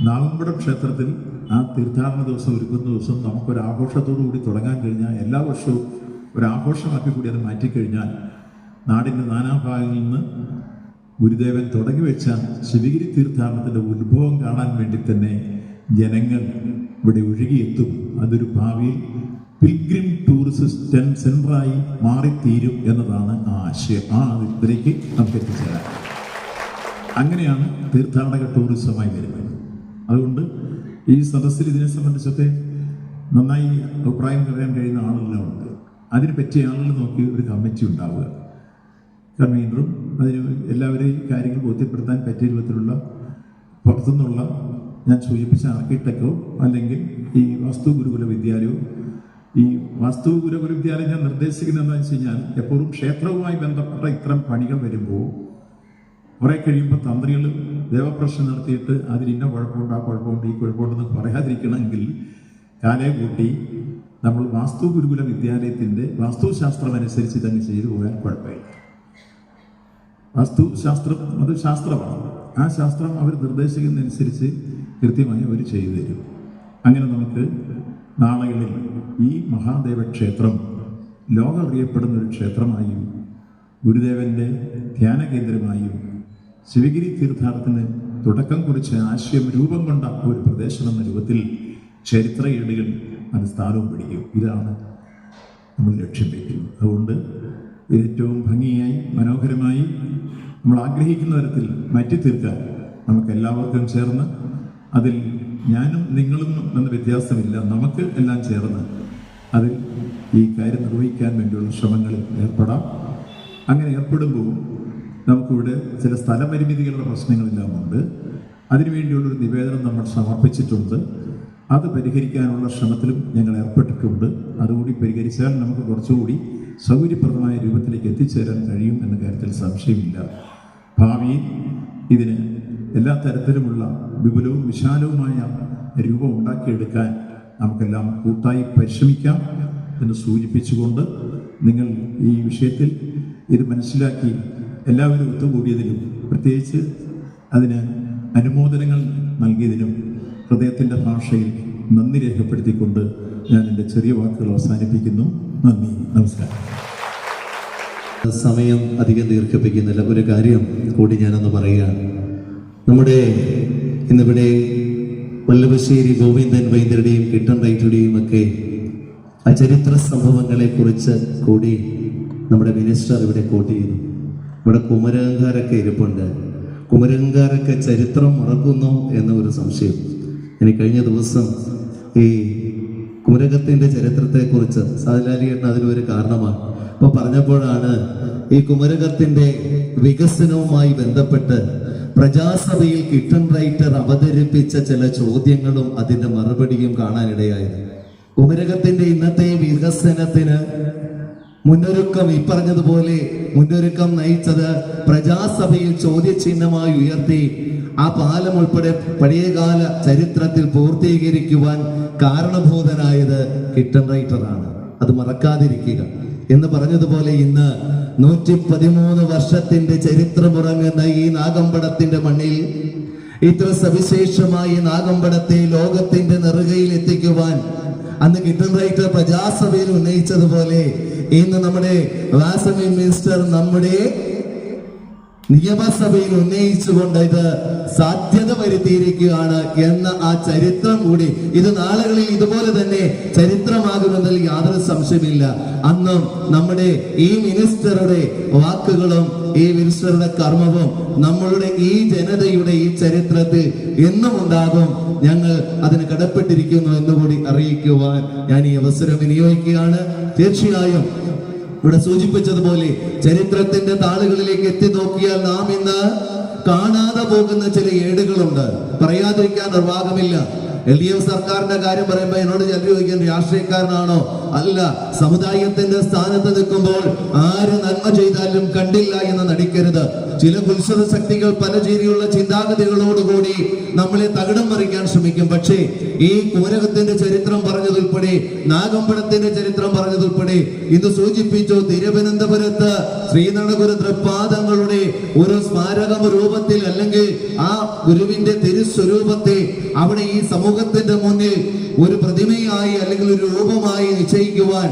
നാഗമ്പടം ക്ഷേത്രത്തിൽ ആ തീർത്ഥാടന ദിവസം ഒരുക്കുന്ന ദിവസം നമുക്കൊരു ആഘോഷത്തോടു കൂടി തുടങ്ങാൻ കഴിഞ്ഞാൽ എല്ലാ വർഷവും ഒരാഘോഷമാക്കി കൂടി അത് മാറ്റിക്കഴിഞ്ഞാൽ നാടിൻ്റെ നാനാഭാഗങ്ങളിൽ നിന്ന് ഗുരുദേവൻ തുടങ്ങി വെച്ച ശിവഗിരി തീർത്ഥാടനത്തിൻ്റെ ഉത്ഭവം കാണാൻ വേണ്ടി തന്നെ ജനങ്ങൾ ഇവിടെ ഒഴുകിയെത്തും. അതൊരു ഭാവിയിൽ പിൽഗ്രിം ടൂറിസ്റ്റ് സെൻ്ററായി മാറിത്തീരും എന്നതാണ് ആ ആശയം. ആ ഇതിലേക്ക് നമുക്ക് എത്തിച്ചേരാം. അങ്ങനെയാണ് തീർത്ഥാടക ടൂറിസമായി വരുന്നത്. അതുകൊണ്ട് ഈ സദസ്സിൽ ഇതിനെ സംബന്ധിച്ചൊക്കെ നന്നായി അഭിപ്രായം പറയാൻ കഴിയുന്ന ആളെല്ലാം ഉണ്ട്. അതിന് പറ്റിയ ആളുകൾ നോക്കി ഒരു കമ്മിറ്റി ഉണ്ടാവുക, കൺവീനറും അതിന് എല്ലാവരെയും കാര്യങ്ങൾ ബോധ്യപ്പെടുത്താൻ പറ്റിയ രൂപത്തിലുള്ള പുറത്തുനിന്നുള്ള ഞാൻ സൂചിപ്പിച്ച ആർക്കിടെക്റ്റോ അല്ലെങ്കിൽ ഈ വാസ്തു ഗുരുകുല വിദ്യാലയവും. ഈ വാസ്തു ഗുരുകുല വിദ്യാലയം ഞാൻ നിർദ്ദേശിക്കുന്നത് എന്താണെന്ന് വെച്ച് കഴിഞ്ഞാൽ എപ്പോഴും ക്ഷേത്രവുമായി ബന്ധപ്പെട്ട ഇത്തരം പണികൾ വരുമ്പോൾ കുറെ കഴിയുമ്പോൾ തന്ത്രികൾ ദേവപ്രശ്നം നടത്തിയിട്ട് അതിൽ ഇന്ന കുഴപ്പമുണ്ട്, ആ കുഴപ്പമുണ്ട്, ഈ കുഴപ്പമുണ്ടെന്ന് പറയാതിരിക്കണമെങ്കിൽ കാലേ കൂട്ടി നമ്മൾ വാസ്തു ഗുരുകുല വിദ്യാലയത്തിൻ്റെ വാസ്തുശാസ്ത്രം അനുസരിച്ച് തന്നെ ചെയ്തു പോയാൽ കുഴപ്പമില്ല. വാസ്തുശാസ്ത്രം അത് ശാസ്ത്രമാണ്. ആ ശാസ്ത്രം അവർ നിർദ്ദേശിക്കുന്നതനുസരിച്ച് കൃത്യമായി അവർ ചെയ്തു തരും. അങ്ങനെ നമുക്ക് നാളുകളിൽ ഈ മഹാദേവ ക്ഷേത്രം ലോകം അറിയപ്പെടുന്ന ഒരു ക്ഷേത്രമായും ഗുരുദേവൻ്റെ ധ്യാന കേന്ദ്രമായും ശിവഗിരി തീർത്ഥാടനത്തിന് തുടക്കം കുറിച്ച് ആശയം രൂപം കൊണ്ട ഒരു പ്രദേശം എന്ന രൂപത്തിൽ ചരിത്ര ഏടുകൾ അത് സ്ഥാനവും പിടിക്കും. ഇതാണ് നമ്മൾ ലക്ഷ്യം വയ്ക്കുന്നത്. അതുകൊണ്ട് ഇത് ഏറ്റവും ഭംഗിയായി മനോഹരമായി നമ്മൾ ആഗ്രഹിക്കുന്ന തരത്തിൽ മാറ്റി തീർക്കാൻ നമുക്ക് എല്ലാവർക്കും ചേർന്ന്, അതിൽ ഞാനും നിങ്ങളും എന്ന വ്യത്യാസമില്ല, നമുക്ക് എല്ലാം ചേർന്ന് അതിൽ ഈ കാര്യം നിർവഹിക്കാൻ വേണ്ടിയുള്ള ശ്രമങ്ങളിൽ ഏർപ്പെടാം. അങ്ങനെ ഏർപ്പെടുമ്പോൾ നമുക്കിവിടെ ചില സ്ഥലപരിമിതികളുടെ പ്രശ്നങ്ങളെല്ലാം ഉണ്ട്. അതിനുവേണ്ടിയുള്ളൊരു നിവേദനം നമ്മൾ സമർപ്പിച്ചിട്ടുണ്ട്. അത് പരിഹരിക്കാനുള്ള ശ്രമത്തിലും ഞങ്ങൾ ഏർപ്പെട്ടിട്ടുണ്ട്. അതുകൂടി പരിഹരിച്ചാൽ നമുക്ക് കുറച്ചുകൂടി സൗകര്യപ്രദമായ രൂപത്തിലേക്ക് എത്തിച്ചേരാൻ കഴിയും എന്ന കാര്യത്തിൽ സംശയമില്ല. ഭാവിയിൽ ഇതിന് എല്ലാ തരത്തിലുമുള്ള വിപുലവും വിശാലവുമായ രൂപം ഉണ്ടാക്കിയെടുക്കാൻ നമുക്കെല്ലാം കൂട്ടായി പരിശ്രമിക്കാം എന്ന് സൂചിപ്പിച്ചുകൊണ്ട് നിങ്ങൾ ഈ വിഷയത്തിൽ ഇത് മനസ്സിലാക്കി എല്ലാവരും ഒത്തുകൂടിയതിലും പ്രത്യേകിച്ച് അതിന് അനുമോദനങ്ങൾ നൽകിയതിനും ഹൃദയത്തിൻ്റെ ഭാഷയിൽ നന്ദി രേഖപ്പെടുത്തിക്കൊണ്ട് ഞാൻ എൻ്റെ ചെറിയ വാക്കുകൾ അവസാനിപ്പിക്കുന്നു. നന്ദി, നമസ്കാരം. സമയം അധികം ദീർഘിപ്പിക്കുന്നില്ല. ഒരു കാര്യം കൂടി ഞാനൊന്ന് പറയുകയാണ്. നമ്മുടെ ഇന്നിവിടെ വല്ലഭശ്ശേരി ഗോവിന്ദൻ വൈദ്യരുടെയും കിട്ടൺ റൈറ്ററുടെയും ഒക്കെ ആ ചരിത്ര സംഭവങ്ങളെ കുറിച്ച് കൂടി നമ്മുടെ മിനിസ്റ്റർ ഇവിടെ കോട്ട് ചെയ്തു. ഇവിടെ കുമരകങ്കാരൊക്കെ ഇരിപ്പുണ്ട്. കുമരകങ്കാരൊക്കെ ചരിത്രം മറക്കുന്നു എന്ന ഒരു സംശയം. എനിക്ക് കഴിഞ്ഞ ദിവസം ഈ കുമരകത്തിൻ്റെ ചരിത്രത്തെക്കുറിച്ച് സാദിലാലിയേട്ടൻ അതിനൊരു കാരണമാണ് അപ്പോൾ പറഞ്ഞപ്പോഴാണ് ഈ കുമരകത്തിൻ്റെ വികസനവുമായി ബന്ധപ്പെട്ട് പ്രജാസഭയിൽ കിട്ടൺ റൈറ്റർ അവതരിപ്പിച്ച ചില ചോദ്യങ്ങളും അതിൻ്റെ മറുപടിയും കാണാനിടയായത്. കുമരകത്തിൻ്റെ ഇന്നത്തെ വികസനത്തിന് മുന്നൊരുക്കം, ഈ പറഞ്ഞതുപോലെ മുന്നൊരുക്കം നയിച്ചത് പ്രജാസഭയിൽ ചോദ്യചിഹ്നമായി ഉയർത്തി ആ പാലം ഉൾപ്പെടെ പഴയകാല ചരിത്രത്തിൽ പൂർത്തീകരിക്കുവാൻ കാരണഭൂതനായത് കിട്ടൺ റൈറ്ററാണ്. അത് മറക്കാതിരിക്കുക. എന്ന് പറഞ്ഞതുപോലെ ഇന്ന് 113 വർഷത്തിന്റെ ചരിത്രമുറങ്ങുന്ന ഈ നാഗമ്പടത്തിന്റെ മണ്ണിൽ ഇത്ര സവിശേഷമായി നാഗമ്പടത്തെ ലോകത്തിന്റെ നെറുകയിൽ എത്തിക്കുവാൻ അന്ന് കിട്ടൺ റൈറ്റർ പ്രജാസഭയിൽ ഉന്നയിച്ചതുപോലെ ഇന്ന് നമ്മുടെ വാസമീൻ മിനിസ്റ്റർ നമ്മുടെ നിയമസഭയിൽ ഉന്നയിച്ചുകൊണ്ട് ഇത് സാധ്യത വരുത്തിയിരിക്കുകയാണ് എന്ന ആ ചരിത്രം കൂടി ഇത് നാളുകളിൽ ഇതുപോലെ തന്നെ ചരിത്രമാകുമെന്നതിൽ യാതൊരു സംശയമില്ല. അന്നും നമ്മുടെ ഈ മിനിസ്റ്ററുടെ വാക്കുകളും ഈ മിനിസ്റ്ററുടെ കർമ്മവും നമ്മളുടെ ഈ ജനതയുടെ ഈ ചരിത്രത്തിൽ എന്നും ഉണ്ടാകും. ഞങ്ങൾ അതിന് കടപ്പെട്ടിരിക്കുന്നു എന്നുകൂടി അറിയിക്കുവാൻ ഞാൻ ഈ അവസരം വിനിയോഗിക്കുകയാണ്. തീർച്ചയായും ഇവിടെ സൂചിപ്പിച്ചതുപോലെ ചരിത്രത്തിന്റെ താളുകളിലേക്ക് എത്തി നോക്കിയാൽ നാം ഇന്ന് കാണാതെ പോകുന്ന ചില ഏടുകളുണ്ട്. പറയാതിരിക്കാൻ നിർവാഹമില്ല. LDF സർക്കാരിന്റെ കാര്യം പറയുമ്പോൾ എന്നോട് ചിലർ ചോദിക്കാൻ രാഷ്ട്രീയക്കാരനാണോ? അല്ല, സമുദായത്തിന്റെ സ്ഥാനത്ത് നിൽക്കുമ്പോൾ ആര് നന്മ ചെയ്താലും കണ്ടില്ല എന്ന് നടിക്കരുത്. ചില കുൽസിത ശക്തികൾ പല രീതിയിലുള്ള ചിന്താഗതികളോടുകൂടി നമ്മളെ തകിടം മറിക്കാൻ ശ്രമിക്കും. പക്ഷേ ഈ കൂരകത്തിന്റെ ചരിത്രം പറഞ്ഞതുൾപ്പെടെ നാഗമ്പടത്തിന്റെ ചരിത്രം പറഞ്ഞതുൾപ്പെടെ ഇന്ന് സൂചിപ്പിച്ചു തിരുവനന്തപുരത്ത് ശ്രീനാരായണഗുരു തൃപ്പാദങ്ങളുടെ ഒരു സ്മാരകം രൂപത്തിൽ അല്ലെങ്കിൽ ആ ഗുരുവിന്റെ തിരുസ്വരൂപത്തെ അവിടെ ഈ സമൂഹത്തിന്റെ മുന്നിൽ ഒരു പ്രതിമയായി അല്ലെങ്കിൽ ഒരു രൂപമായി നിശ്ചയിക്കുവാൻ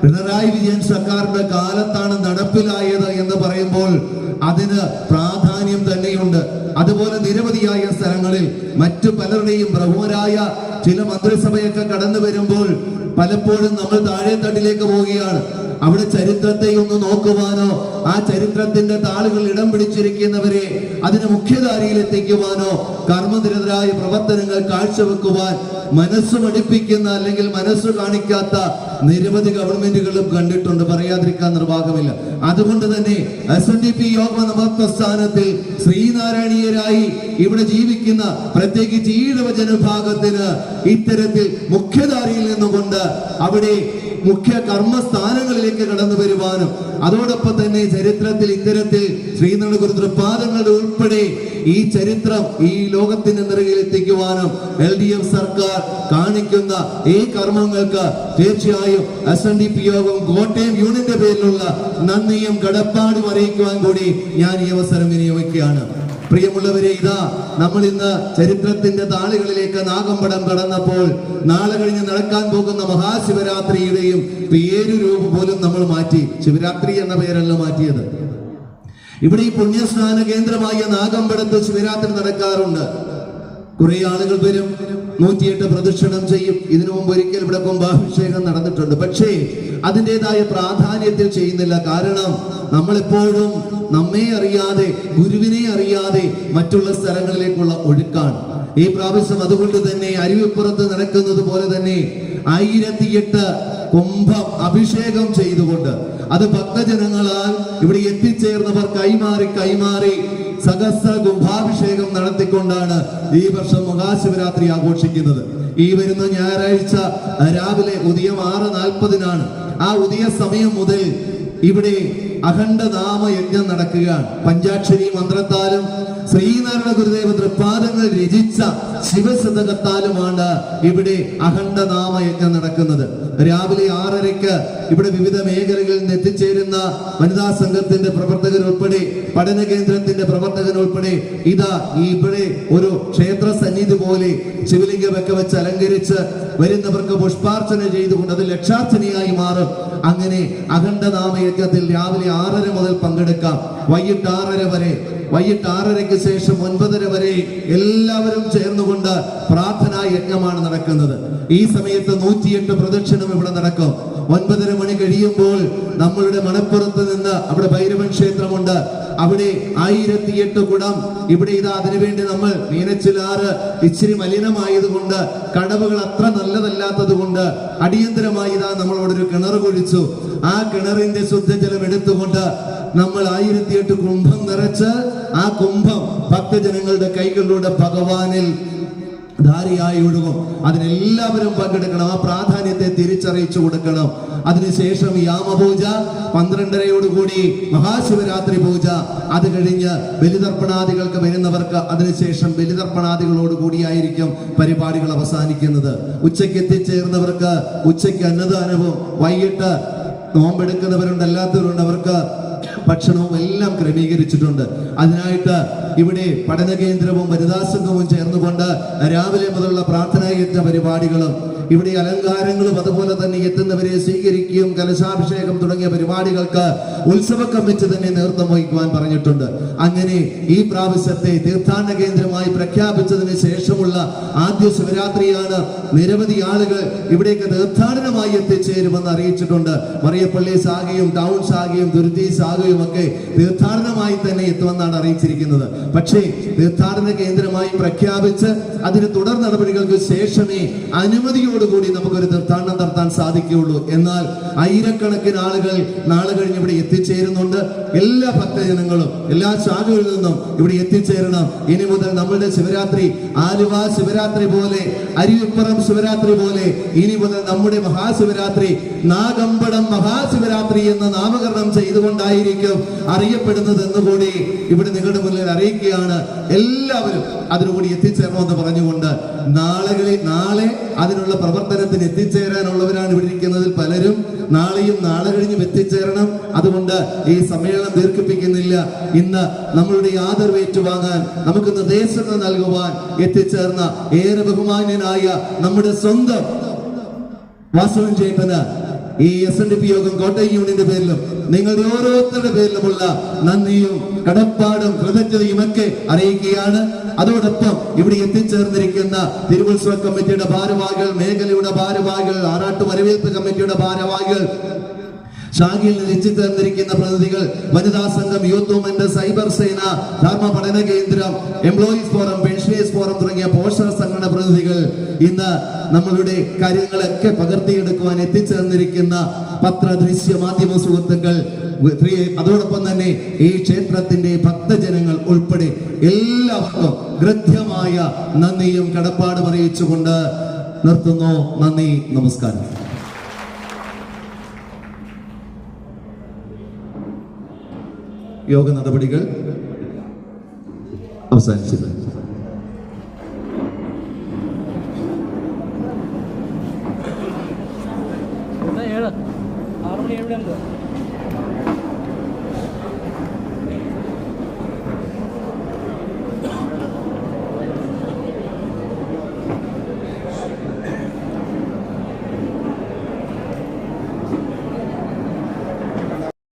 പിണറായി വിജയൻ സർക്കാരിന്റെ കാലത്താണ് നടപ്പിലായത് എന്ന് പറയുമ്പോൾ അതിന് പ്രാധാന്യം തന്നെയുണ്ട്. അതുപോലെ നിരവധിയായ സ്ഥലങ്ങളിൽ മറ്റു പലരുടെയും പ്രമുഖരായ ചില മന്ത്രിസഭയൊക്കെ കടന്നു വരുമ്പോൾ പലപ്പോഴും നമ്മൾ താഴെ തട്ടിലേക്ക് പോവുകയാണ്. അവിടെ ചരിത്രത്തെ ഒന്ന് നോക്കുവാനോ ആ ചരിത്രത്തിന്റെ താളുകൾ ഇടം പിടിച്ചിരിക്കുന്നവരെ അതിന് മുഖ്യധാരയിൽ എത്തിക്കുവാനോ കർമ്മനിരതരായ പ്രവർത്തനങ്ങൾ കാഴ്ചവെക്കുവാൻ മനസ്സ് മടിപ്പിക്കുന്ന അല്ലെങ്കിൽ മനസ്സ് കാണിക്കാത്ത നിരവധി ഗവൺമെന്റുകളും കണ്ടിട്ടുണ്ട്. പറയാതിരിക്കാൻ നിർവാഹമില്ല. അതുകൊണ്ട് തന്നെ SNDP യോഗ നമസ്സ്ഥാനത്തിൽ ശ്രീനാരായണീയരായി ഇവിടെ ജീവിക്കുന്ന പ്രത്യേകിച്ച് ഈഴവ ജനവിഭാഗത്തിന് ഇത്തരത്തിൽ മുഖ്യധാരയിൽ നിന്നുകൊണ്ട് അവിടെ മുഖ്യ കർമ്മസ്ഥാനങ്ങളിലേക്ക് കടന്നു വരുവാനും അതോടൊപ്പം തന്നെ ചരിത്രത്തിൽ ഇത്തരത്തിൽ ശ്രീനാരായണഗുരു തൃപ്പാദങ്ങളുടെ ഉൾപ്പെടെ ഈ ചരിത്രം ഈ ലോകത്തിന്റെ നിറകിൽ എത്തിക്കുവാനും LDF സർക്കാർ കാണിക്കുന്ന ഈ കർമ്മങ്ങൾക്ക് തീർച്ചയായും SNDP യോഗം കോട്ടയം യൂണിയന്റെ പേരിലുള്ള നന്ദിയും കടപ്പാടും അറിയിക്കുവാൻ കൂടി ഞാൻ ഈ അവസരം വിനിയോഗിക്കുകയാണ്. പ്രിയമുള്ളവരെ, ഇതാ നമ്മൾ ഇന്ന് ചരിത്രത്തിന്റെ താളുകളിലേക്ക് നാഗമ്പടം കടന്നപ്പോൾ നാളെ കഴിഞ്ഞ് നടക്കാൻ പോകുന്ന മഹാശിവരാത്രിയുടെയും പേരുരൂപ പോലും നമ്മൾ മാറ്റി. ശിവരാത്രി എന്ന പേരല്ല മാറ്റിയത്. ഇവിടെ ഈ പുണ്യസ്നാന കേന്ദ്രമായ നാഗമ്പടത്ത് ശിവരാത്രി നടക്കാറുണ്ട്. കുറെ ആളുകൾ വരും, 108 പ്രദക്ഷിണം ചെയ്യും. ഇതിനു മുമ്പ് ഒരിക്കൽ ഇവിടെ കുംഭാഭിഷേകം നടന്നിട്ടുണ്ട്. പക്ഷേ അതിൻ്റെതായ പ്രാധാന്യത്തിൽ ചെയ്യുന്നില്ല. കാരണം നമ്മളെപ്പോഴും നമ്മെ അറിയാതെ ഗുരുവിനെ അറിയാതെ മറ്റുള്ള സ്ഥലങ്ങളിലേക്കുള്ള ഒഴുക്കാണ്. ഈ പ്രാവശ്യം അതുകൊണ്ട് തന്നെ അരുവിപ്പുറത്ത് നടക്കുന്നത് പോലെ തന്നെ 1008 കുംഭം അഭിഷേകം ചെയ്തുകൊണ്ട് അത് ഭക്തജനങ്ങളാൽ ഇവിടെ എത്തിച്ചേർന്നവർ കൈമാറി സഹസ്ര കുംഭാഭിഷേകം നടത്തിക്കൊണ്ടാണ് ഈ വർഷം മഹാശിവരാത്രി ആഘോഷിക്കുന്നത്. ഈ വരുന്ന ഞായറാഴ്ച രാവിലെ ഉദയം 6:40 ആ ഉദയ സമയം മുതൽ ഇവിടെ അഖണ്ഡനാമ യജ്ഞം നടക്കുകയാണ്. പഞ്ചാക്ഷരി മന്ത്രത്താലും ശ്രീനാരായണ ഗുരുദേവ തൃപ്പാദങ്ങൾ രചിച്ച ശിവശതകത്താലുമാണ് ഇവിടെ അഖണ്ഡനാമ യജ്ഞം നടക്കുന്നത്. രാവിലെ 6:30 ഇവിടെ വിവിധ മേഖലകളിൽ നിന്ന് എത്തിച്ചേരുന്ന വനിതാ സംഘത്തിന്റെ പ്രവർത്തകർ ഉൾപ്പെടെ പഠന കേന്ദ്രത്തിന്റെ പ്രവർത്തകർ ഉൾപ്പെടെ ഇതാ ഇവിടെ ഒരു ക്ഷേത്ര സന്നിധി പോലെ ശിവലിംഗമൊക്കെ വെച്ച് അലങ്കരിച്ച് വരുന്നവർക്ക് പുഷ്പാർച്ചന ചെയ്തുകൊണ്ട് അത് ലക്ഷാർച്ചനയായി മാറും. അങ്ങനെ അഖണ്ഡനാമ യജ്ഞത്തിൽ രാവിലെ 6:30 മുതൽ പങ്കെടുക്കാം. വൈകിട്ട് 6:30 വരെ, വൈകിട്ട് 6:30 ശേഷം 9:30 വരെ എല്ലാവരും ചേർന്നുകൊണ്ട് പ്രാർത്ഥനാ യജ്ഞമാണ് നടക്കുന്നത്. ഈ സമയത്ത് 108 പ്രദക്ഷിണം ഇവിടെ നടക്കും. 9:30 മണി കഴിയുമ്പോൾ നമ്മളുടെ മണപ്പുറത്ത് നിന്ന് അവിടെ ഭൈരവൻ ക്ഷേത്രമുണ്ട്. അവിടെ 1008 കുടം ഇവിടെ ഇതാ അതിനുവേണ്ടി നമ്മൾ മീനച്ചിലാറ് ഇച്ചിരി മലിനമായതുകൊണ്ട് കടവുകൾ അത്ര നല്ലതല്ലാത്തത് കൊണ്ട് അടിയന്തരമായി ഇതാ നമ്മളോട് ഒരു കിണർ കുഴിച്ചു. ആ കിണറിന്റെ ശുദ്ധജലം എടുത്തുകൊണ്ട് നമ്മൾ 1008 കുംഭം നിറച്ച് ആ കുംഭം ഭക്തജനങ്ങളുടെ കൈകളിലൂടെ ഭഗവാനിൽ ധാരയായി ഒഴുകും. അതിനെല്ലാവരും പങ്കെടുക്കണം. ആ പ്രാധാന്യത്തെ തിരിച്ചറിയിച്ചു കൊടുക്കണം. അതിനുശേഷം യാമപൂജ 12:30 മഹാശിവരാത്രി പൂജ. അത് കഴിഞ്ഞ് ബലിതർപ്പണാദികൾക്ക് വരുന്നവർക്ക് അതിനുശേഷം ബലിതർപ്പണാദികളോട് കൂടിയായിരിക്കും പരിപാടികൾ അവസാനിക്കുന്നത്. ഉച്ചയ്ക്ക് എത്തിച്ചേർന്നവർക്ക് ഉച്ചയ്ക്ക് അന്നദാനവും വൈകിട്ട് നോമ്പെടുക്കുന്നവരുണ്ട്, അല്ലാത്തവരുണ്ട്. അവർക്ക് ഭക്ഷണവും എല്ലാം ക്രമീകരിച്ചിട്ടുണ്ട്. അതിനായിട്ട് ഇവിടെ പഠന കേന്ദ്രവും വനിതാ സംഘവും ചേർന്നുകൊണ്ട് രാവിലെ മുതലുള്ള പ്രാർത്ഥനായജ്ഞ പരിപാടികളും ഇവിടെ അലങ്കാരങ്ങളും അതുപോലെ തന്നെ എത്തുന്നവരെ സ്വീകരിക്കുകയും കലശാഭിഷേകം തുടങ്ങിയ പരിപാടികൾക്ക് ഉത്സവ കമ്മിറ്റി തന്നെ നേതൃത്വം വഹിക്കുവാൻ പറഞ്ഞിട്ടുണ്ട്. അങ്ങനെ ഈ പ്രാവശ്യത്തെ തീർത്ഥാടന കേന്ദ്രമായി പ്രഖ്യാപിച്ചതിന് ശേഷമുള്ള ആദ്യ ശിവരാത്രിയാണ്. നിരവധി ആളുകൾ ഇവിടേക്ക് തീർത്ഥാടനമായി എത്തിച്ചേരുമെന്ന് അറിയിച്ചിട്ടുണ്ട്. മറിയപ്പള്ളി ശാഖയും ടൗൺ ശാഖയും ദുരുത്തി ശാഖയും ഒക്കെ തീർത്ഥാടനമായി തന്നെ എത്തുമെന്നാണ് അറിയിച്ചിരിക്കുന്നത്. പക്ഷേ തീർത്ഥാടന കേന്ദ്രമായി പ്രഖ്യാപിച്ച് അതിന് തുടർ നടപടികൾക്ക് ശേഷമേ അനുമതിയോടുകൂടി നമുക്കൊരു തീർത്ഥാടനം നടത്താൻ സാധിക്കുകയുള്ളൂ. എന്നാൽ ആയിരക്കണക്കിന് ആളുകൾ നാളെ കഴിഞ്ഞ് ഇവിടെ എത്തിച്ചേരുന്നുണ്ട്. എല്ലാ ഭക്തജനങ്ങളും എല്ലാ ശാഖകളിൽ നിന്നും ഇവിടെ എത്തിച്ചേരണം. ഇനി മുതൽ നമ്മളുടെ ശിവരാത്രി ആലുവ ശിവരാത്രി പോലെ, അരുവിപ്പുറം ശിവരാത്രി പോലെ ഇനി മുതൽ നമ്മുടെ മഹാശിവരാത്രി നാഗമ്പടം മഹാശിവരാത്രി എന്ന് നാമകരണം ചെയ്തുകൊണ്ടായിരിക്കും അറിയപ്പെടുന്നത് എന്നുകൂടി ഇവിടെ നിങ്ങളുടെ മുന്നിൽ അറിയിക്കുകയാണ്. എല്ലാവരും അതിനുകൂടി എത്തിച്ചേരണമെന്ന് പറഞ്ഞുകൊണ്ട് നാളെ അതിനുള്ള പ്രവർത്തനത്തിന് എത്തിച്ചേരാനുള്ളവരാണ് ഇവിടെ ഇരിക്കുന്നതിൽ പലരും. നാളെയും നാളെ കഴിഞ്ഞും എത്തിച്ചേരണം. അതുകൊണ്ട് ഈ സമ്മേളനം ദീർഘിപ്പിക്കുന്നില്ല. ഇന്ന് നമ്മളുടെ ആദരവ് ഏറ്റുവാങ്ങാൻ, നമുക്ക് നിർദ്ദേശങ്ങൾ നൽകുവാൻ എത്തിച്ചേർന്ന ഏറെ ബഹുമാന്യനായ നമ്മുടെ സ്വന്തം വാസവൻ ചേട്ടന് ഈ SNDP യോഗം കോട്ടയം യൂണിയന്റെ പേരിലും നിങ്ങളുടെ ഓരോരുത്തരുടെ പേരിലുമുള്ള നന്ദിയും കടപ്പാടും കൃതജ്ഞതയും ഒക്കെ അറിയിക്കുകയാണ്. അതോടൊപ്പം ഇവിടെ എത്തിച്ചേർന്നിരിക്കുന്ന തിരുവുത്സവ കമ്മിറ്റിയുടെ ഭാരവാഹികൾ, മേഖലയുടെ ഭാരവാഹികൾ, ആറാട്ട് വരവേൽപ്പ് കമ്മിറ്റിയുടെ ഭാരവാഹികൾ, ശാഖയിൽ നിന്ന് എത്തിച്ചേർന്നിരിക്കുന്ന പ്രതിനിധികൾ, വനിതാ സംഘം, യൂത്ത് മൂവ്മെന്റ്, സൈബർ സേന, ധർമ്മ പഠന കേന്ദ്രം, എംപ്ലോയീസ് ഫോറം, പെൻഷനേഴ്സ് ഫോറം തുടങ്ങിയ പോഷക സംഘടന പ്രതിനിധികൾ, ഇന്ന് നമ്മളുടെ കാര്യങ്ങളൊക്കെ പകർത്തിയെടുക്കുവാൻ എത്തിച്ചേർന്നിരിക്കുന്ന പത്ര ദൃശ്യ മാധ്യമ സുഹൃത്തുക്കൾ, അതോടൊപ്പം തന്നെ ഈ ക്ഷേത്രത്തിന്റെ ഭക്തജനങ്ങൾ ഉൾപ്പെടെ എല്ലാവർക്കും ഹൃദ്യമായ നന്ദിയും കടപ്പാടും അറിയിച്ചുകൊണ്ട് നിർത്തുന്നു. നന്ദി, നമസ്കാരം. യോഗ നടപടികൾ അവസാനിച്ചത്. 6 മണി 7